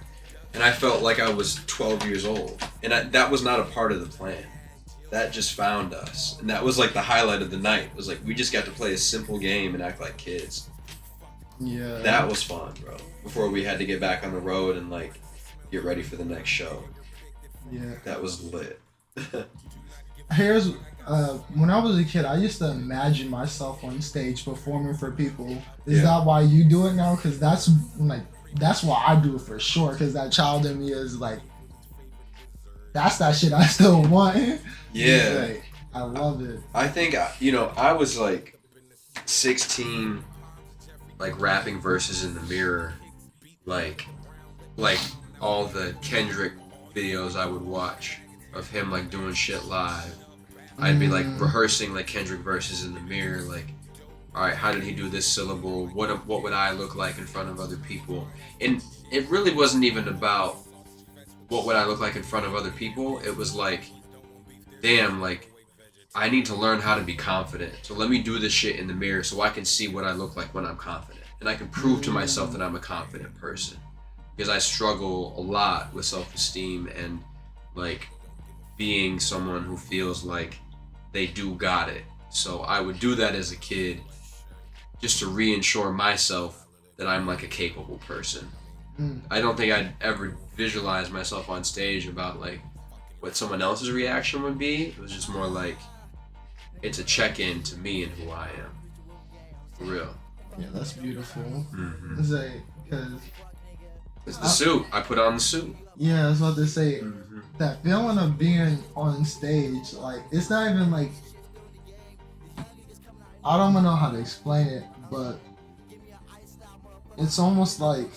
and I felt like I was 12 years old, and that was not a part of the plan. That just found us, and that was like the highlight of the night. It was like we just got to play a simple game and act like kids. Yeah, that was fun, bro. Before we had to get back on the road and like get ready for the next show. Yeah, that was lit. Here's when I was a kid, I used to imagine myself on stage performing for people. Is that why you do it now? Because that's why I do it for sure. Because that child in me is like, that's that shit I still want. Yeah, like, I love it. I think I was like 16, like rapping verses in the mirror, like all the Kendrick videos I would watch of him like doing shit live. I'd be like rehearsing like Kendrick verses in the mirror, like, all right, how did he do this syllable? What would I look like in front of other people? And it really wasn't even about what would I look like in front of other people. It was like, damn, like I need to learn how to be confident. So let me do this shit in the mirror so I can see what I look like when I'm confident, and I can prove to myself that I'm a confident person, because I struggle a lot with self-esteem and like being someone who feels like they do got it. So I would do that as a kid just to reinsure myself that I'm like a capable person. I don't think I'd ever visualize myself on stage about like what someone else's reaction would be. It was just more like it's a check-in to me and who I am. For real. Yeah, that's beautiful. Mm-hmm. It's like, cause it's the suit. I put on the suit. Yeah, I was about to say, that feeling of being on stage, like, it's not even like, I don't even know how to explain it, but it's almost like,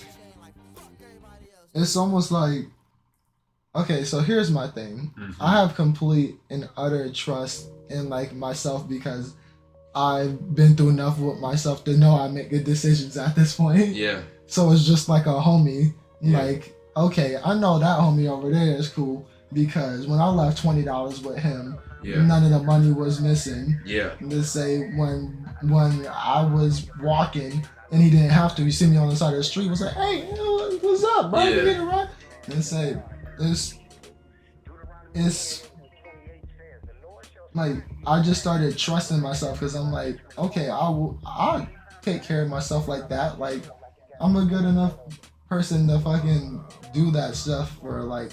okay, so here's my thing. I have complete and utter trust in like myself because I've been through enough with myself to know I make good decisions at this point. Yeah. So it's just like a homie, like, okay, I know that homie over there is cool because when I left $20 with him, none of the money was missing. Yeah. Let's say when I was walking and he didn't have to, he see me on the side of the street, was like, hey, what's up, bro? You get it right? And say, it's like, I just started trusting myself because I'm like, okay, I'll take care of myself like that. Like, I'm a good enough person to fucking do that stuff for like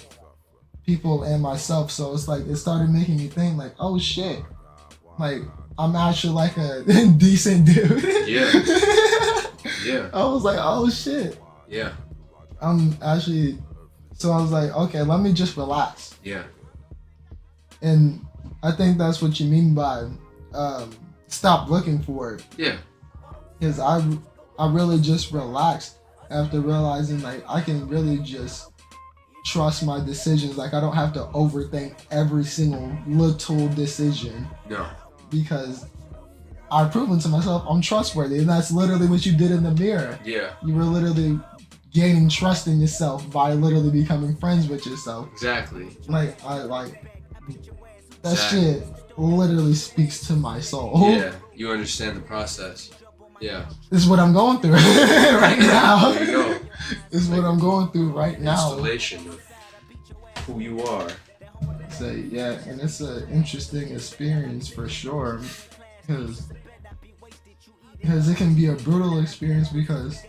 people and myself. So it's like, it started making me think like, oh shit, like I'm actually like a decent dude. Yeah. Yeah. I was like, oh shit. Yeah. I'm actually, so I was like, okay, let me just relax. Yeah. And I think that's what you mean by stop looking for it. Yeah. Because I really just relaxed after realizing like I can really just trust my decisions. Like I don't have to overthink every single little decision. No. Because I've proven to myself I'm trustworthy, and that's literally what you did in the mirror. Yeah. You were literally gaining trust in yourself by literally becoming friends with yourself. Exactly. Like I like that shit literally speaks to my soul. Yeah. You understand the process. Yeah. This is what I'm going through right now. There you go. This is what I'm going through right now. Installation of who you are. So yeah, and it's an interesting experience for sure, because it can be a brutal experience because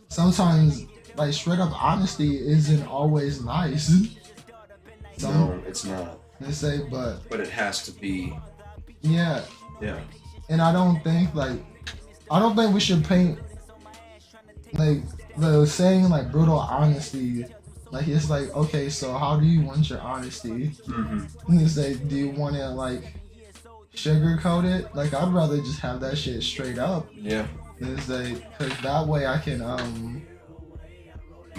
sometimes like straight up honesty isn't always nice. No, it's not. They say, but it has to be. Yeah. Yeah. And I don't think we should paint like the saying like brutal honesty. Like it's like, okay, so how do you want your honesty? And it's like, do you want it like sugarcoat it? Like I'd rather just have that shit straight up. Yeah. It's like, cause that way I can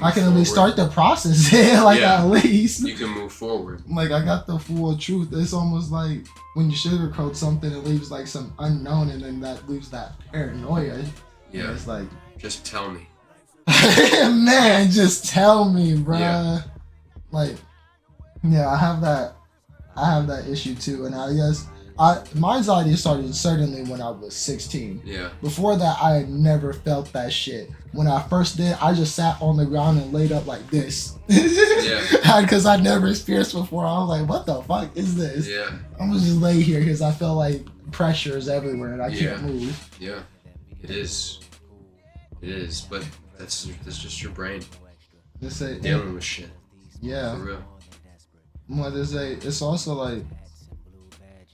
I can at least start the process. At least you can move forward. Like I got the full truth. It's almost like when you sugarcoat something, it leaves like some unknown, and then that leaves that paranoia. Yeah, and it's like just tell me, man. Just tell me, bruh. Yeah. Like, yeah, I have that issue too, and I guess my anxiety started certainly when I was 16. Yeah. Before that, I had never felt that shit. When I first did, I just sat on the ground and laid up like this. Yeah. Because I never experienced before. I was like, what the fuck is this? Yeah. I'm gonna just lay here because I felt like pressure is everywhere and I can't move. Yeah. It is. It is. But that's just your brain dealing with shit. Yeah. For real. What to say? It's also like,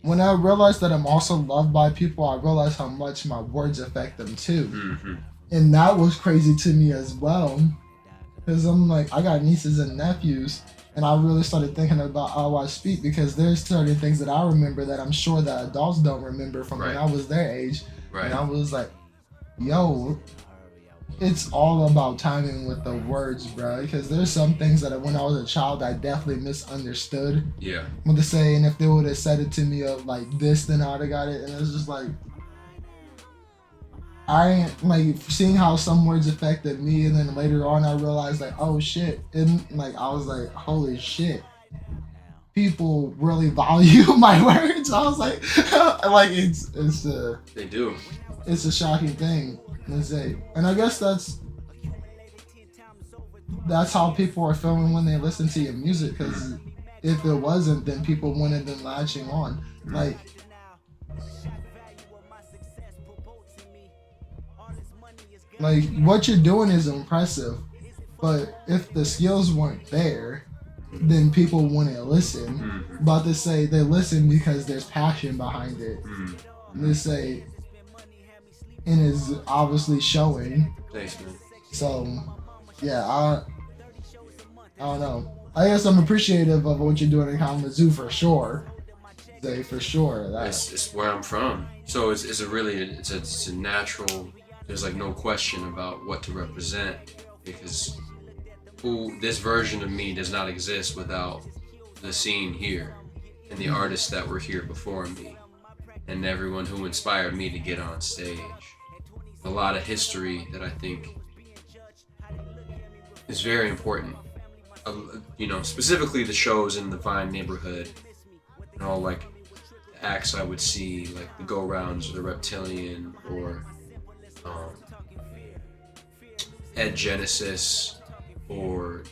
when I realized that I'm also loved by people, I realized how much my words affect them too. Mm-hmm. And that was crazy to me as well. Because I'm like, I got nieces and nephews, and I really started thinking about how I speak, because there's certain things that I remember that I'm sure that adults don't remember from when I was their age. Right. And I was like, yo, it's all about timing with the words, bro. Because there's some things that when I was a child, I definitely misunderstood. Yeah. What to say, and if they would have said it to me of like this, then I'd have got it. And it's just like, I like seeing how some words affected me, and then later on I realized like, oh shit, and like I was like, holy shit, people really value my words. I was like, They do. It's a shocking thing to say, and I guess that's how people are feeling when they listen to your music. Because if it wasn't, then people wouldn't have been latching on. Like what you're doing is impressive, but if the skills weren't there, then people wouldn't listen. Mm-hmm. But to say they listen because there's passion behind it. Mm-hmm. They say, and is obviously showing. Thanks, man. So, yeah, I don't know. I guess I'm appreciative of what you're doing in Kalamazoo for sure. Say for sure. It's where I'm from, so it's a natural. There's like no question about what to represent, because this version of me does not exist without the scene here and the artists that were here before me and everyone who inspired me to get on stage. A lot of history that I think is very important. Specifically the shows in the Vine neighborhood and all like the acts I would see, like the Go Rounds or the Reptilian or Ed Genesis or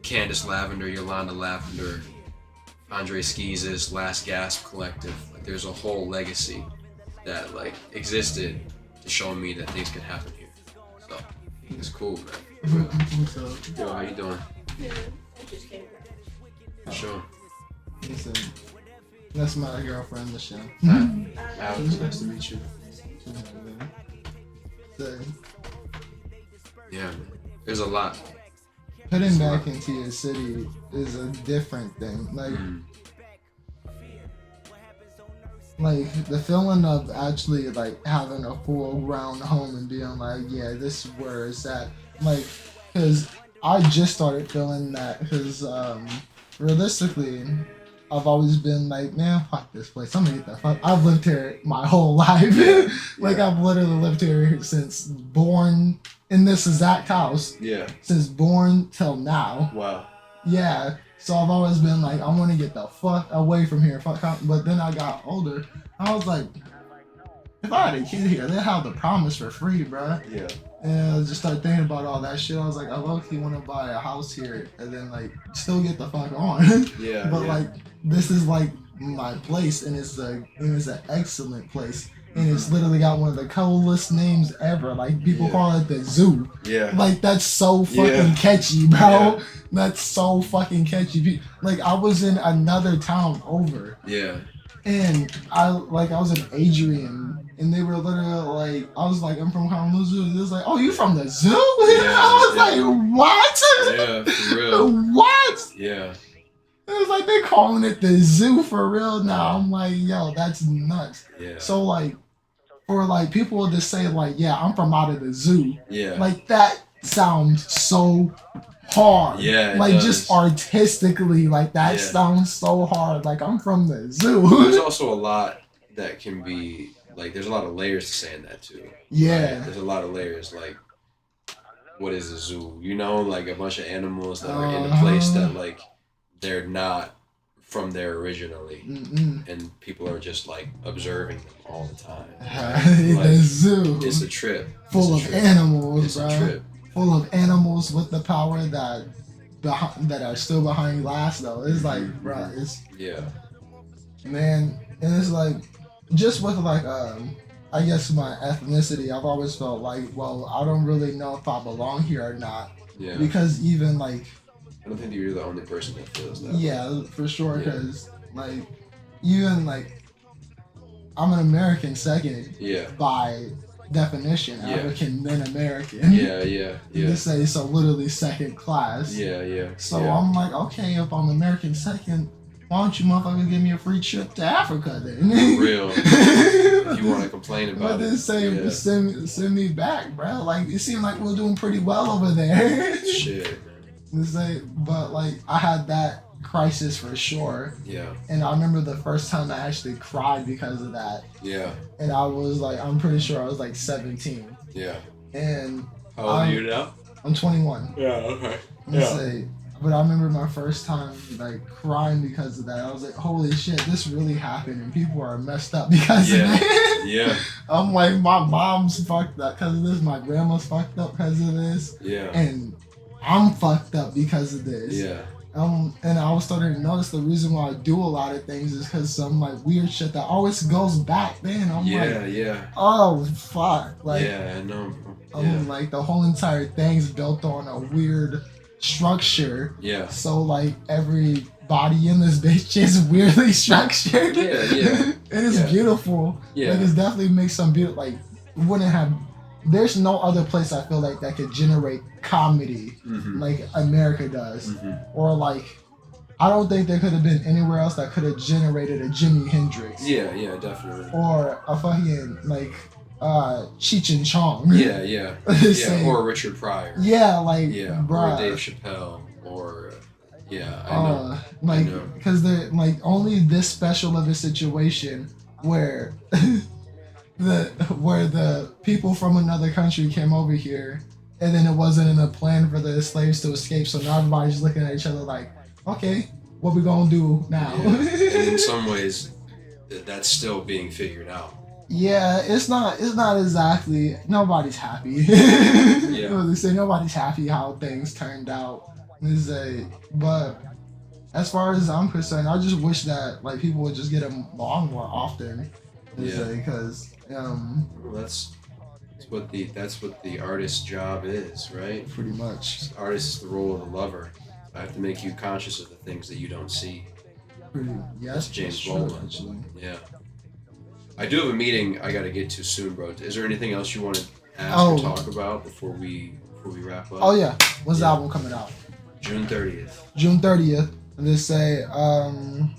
Candace Lavender, Yolanda Lavender, Andre Skeez's Last Gasp Collective. Like there's a whole legacy that like existed to show me that things can happen here. So it's cool, man. Yo, how you doing? Yeah, I just came back. Sure. Listen, that's my girlfriend, Michelle. Hi. Alex, nice to meet you. So, yeah, man. There's a lot. Putting back into your city is a different thing. Like the feeling of actually like having a full ground home and being like, yeah, this is where it's at. Like, cause I just started feeling that, because realistically, I've always been like, man, fuck this place. I'm gonna get the fuck. I've lived here my whole life. I've literally lived here since born in this exact house. Yeah. Since born till now. Wow. Yeah. So I've always been like, I want to get the fuck away from here. But then I got older. I was like, if I had a kid here, they'd have the promise for free, bro. Yeah. And I just started thinking about all that shit. I was like, I low-key want to buy a house here and then like still get the fuck on. Yeah. But like, this is like my place, and it's an excellent place. And it's literally got one of the coolest names ever. Like, people call it the zoo. Yeah. Like, that's so fucking catchy, bro. Yeah. That's so fucking catchy. Like, I was in another town over. Yeah. And I was in Adrian, and they were literally like, I was like, I'm from Kalamazoo. They was like, oh, you from the zoo? Yeah, I was like, what? Yeah, for real. What? Yeah. It was like they're calling it the zoo for real now. I'm like, yo, that's nuts. Yeah. So like, for like people to say like, yeah, I'm from out of the zoo. Yeah. Like that sounds so hard. Yeah, it like does. just artistically, like that Yeah. sounds so hard. Like I'm from the zoo. There's also a lot that can be like. There's a lot of layers to saying that too. Yeah. Right? There's a lot of layers. Like, what is a zoo? You know, like a bunch of animals that are in a place that like they're not from there originally, and people are just like observing them all the time. Like, the zoo. It's a trip. Full of animals, It's bro. a trip. Full of animals with the power that are still behind glass though. It's like, bro, it's man, and it's like just with like I guess my ethnicity, I've always felt like, well, I don't really know if I belong here or not. Yeah. Because even like I don't think you're the only person that feels that. Yeah, for sure. Because like even like I'm an American second. Yeah. By definition, African then American. Yeah. They say so, literally second class. Yeah. So I'm like, okay, if I'm American second, why don't you motherfuckers give me a free trip to Africa then? For real. If you want to complain about it. Say, send me back, bro. Like it seemed like we're doing pretty well over there. Shit. But like I had that crisis for sure. Yeah. And I remember the first time I actually cried because of that. Yeah. And I was like, I'm pretty sure I was like 17. Yeah. And how old are you now? I'm 21. Yeah. Okay. But I remember my first time like crying because of that. I was like, holy shit, this really happened and people are messed up because of it. Yeah. I'm like, my mom's fucked up because of this. My grandma's fucked up because of this. Yeah. And I'm fucked up because of this. Yeah. And I was starting to notice the reason why I do a lot of things is because some like weird shit that always goes back then. I'm like, oh fuck. Like, yeah, I know. I'm like the whole entire thing's built on a weird structure. Yeah. So like every body in this bitch is weirdly structured. Yeah. And it's beautiful. Yeah. Like it's definitely makes some beautiful. Like wouldn't have. There's no other place I feel like that could generate comedy like America does, or like I don't think there could have been anywhere else that could have generated a Jimi Hendrix. Yeah, definitely. Or a fucking like Cheech and Chong. Yeah. Or Richard Pryor. Yeah, like or Dave Chappelle, or I know. Because they're like only this special of a situation where. Where the people from another country came over here, and then it wasn't in a plan for the slaves to escape. So now everybody's looking at each other like, okay, what we gonna do now? Yeah. And in some ways, that's still being figured out. Yeah, it's not exactly. Nobody's happy. They say nobody's happy how things turned out. But as far as I'm concerned, I just wish that like people would just get along more often. Because that's what the artist's job is, right? Pretty much. The artist is the role of the lover. I have to make you conscious of the things that you don't see. That's James Baldwin. Yeah. I do have a meeting I got to get to soon, bro. Is there anything else you want to ask or talk about before we wrap up? Oh yeah. When's the album coming out? June 30th. June 30th. And just say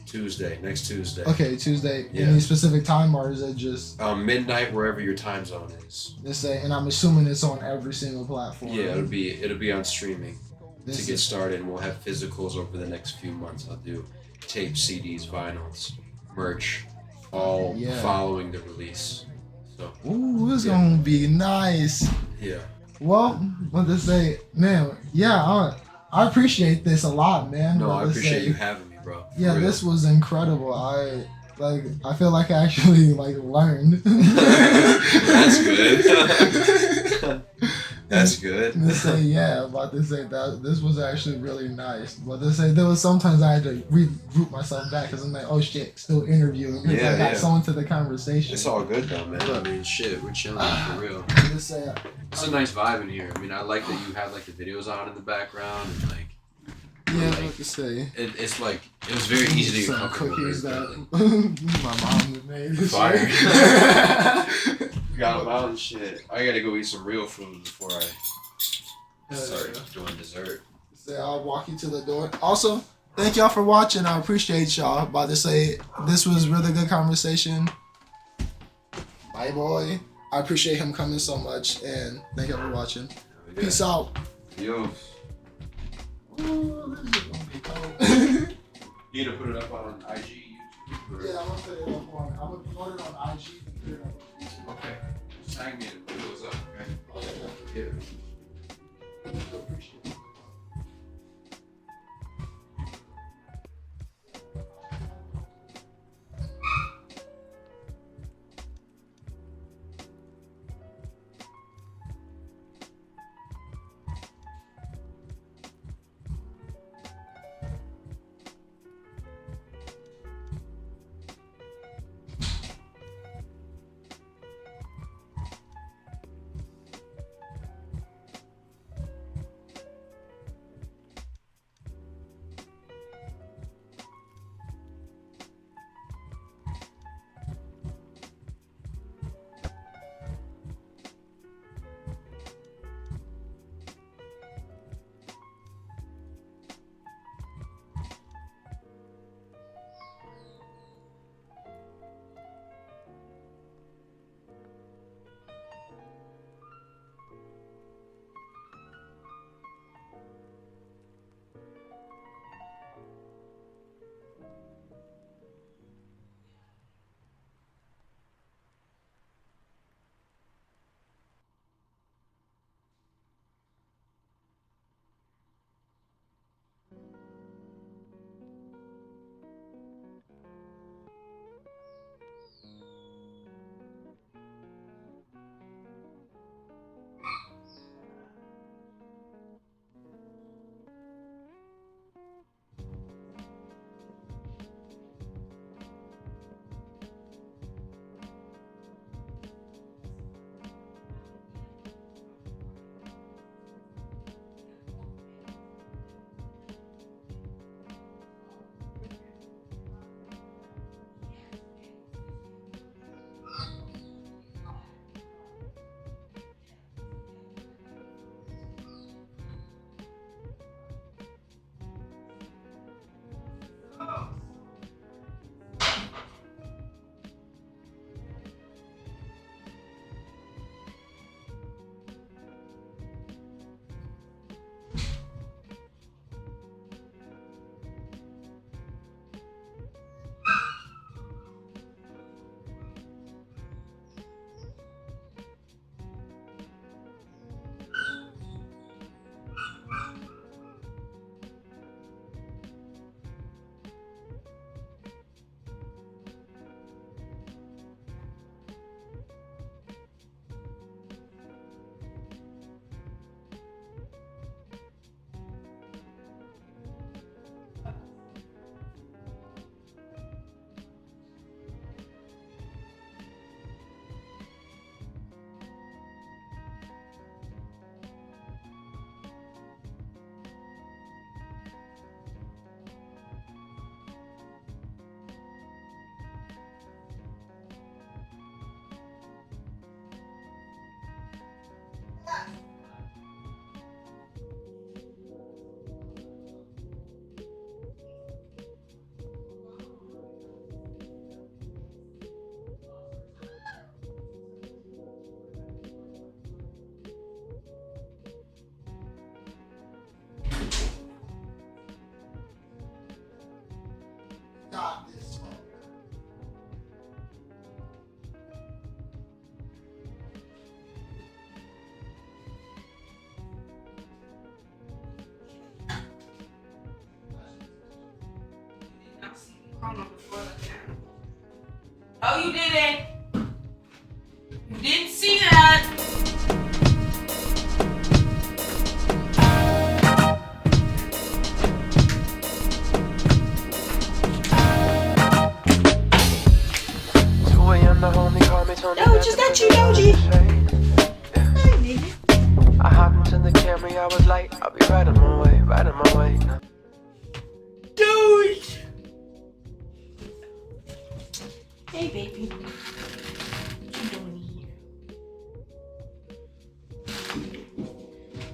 Tuesday, next Tuesday. Okay, Tuesday. Yeah. Any specific time, or is it just midnight wherever your time zone is? Just say, and I'm assuming it's on every single platform. Yeah, it'll be on streaming to get started, and we'll have physicals over the next few months. I'll do tape, CDs, vinyls, merch, all following the release. So it's gonna be nice. Yeah. Well, what to say, man? Yeah, I appreciate this a lot, man. No, I appreciate you having me, bro. Yeah, this was incredible. I feel like I actually learned. That's good. That's good. About to say that this was actually really nice. But to say there was sometimes I had to regroup myself back because I'm like, oh shit, still interviewing. I got someone to the conversation. It's all good though, man. I mean, shit, we're chilling for real. Just say, it's a nice vibe in here. I mean, I like that you have the videos on in the background and what to say. It's like it was very easy to get comfortable. Cookies that my mom made. Fire. Got them out and shit. I gotta go eat some real food before I start doing dessert. I'll walk you to the door. Also, thank y'all for watching. I appreciate y'all. About to say this was really good conversation. Bye, boy. I appreciate him coming so much, and thank y'all for watching. Peace out. Yo. Ooh, this is gonna be cold. You need to put it up on IG, YouTube. Yeah, I'm gonna put it up on. I'm gonna put it on IG. Put it up. Okay. Just tag me and put those up, okay? Okay. Yeah. Appreciate it. Got this one. Oh, you didn't. You didn't see that. No, just got you, Doji. Hey, baby. I hopped into the Camry, I was like, I'll be right on my way, right on my way. Dude. Hey, baby. What you doing here?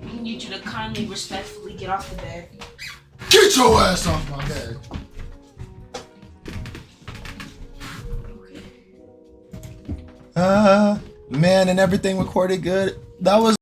I need you to kindly, respectfully get off the bed. Get your ass off my bed. Man, and everything recorded good. That was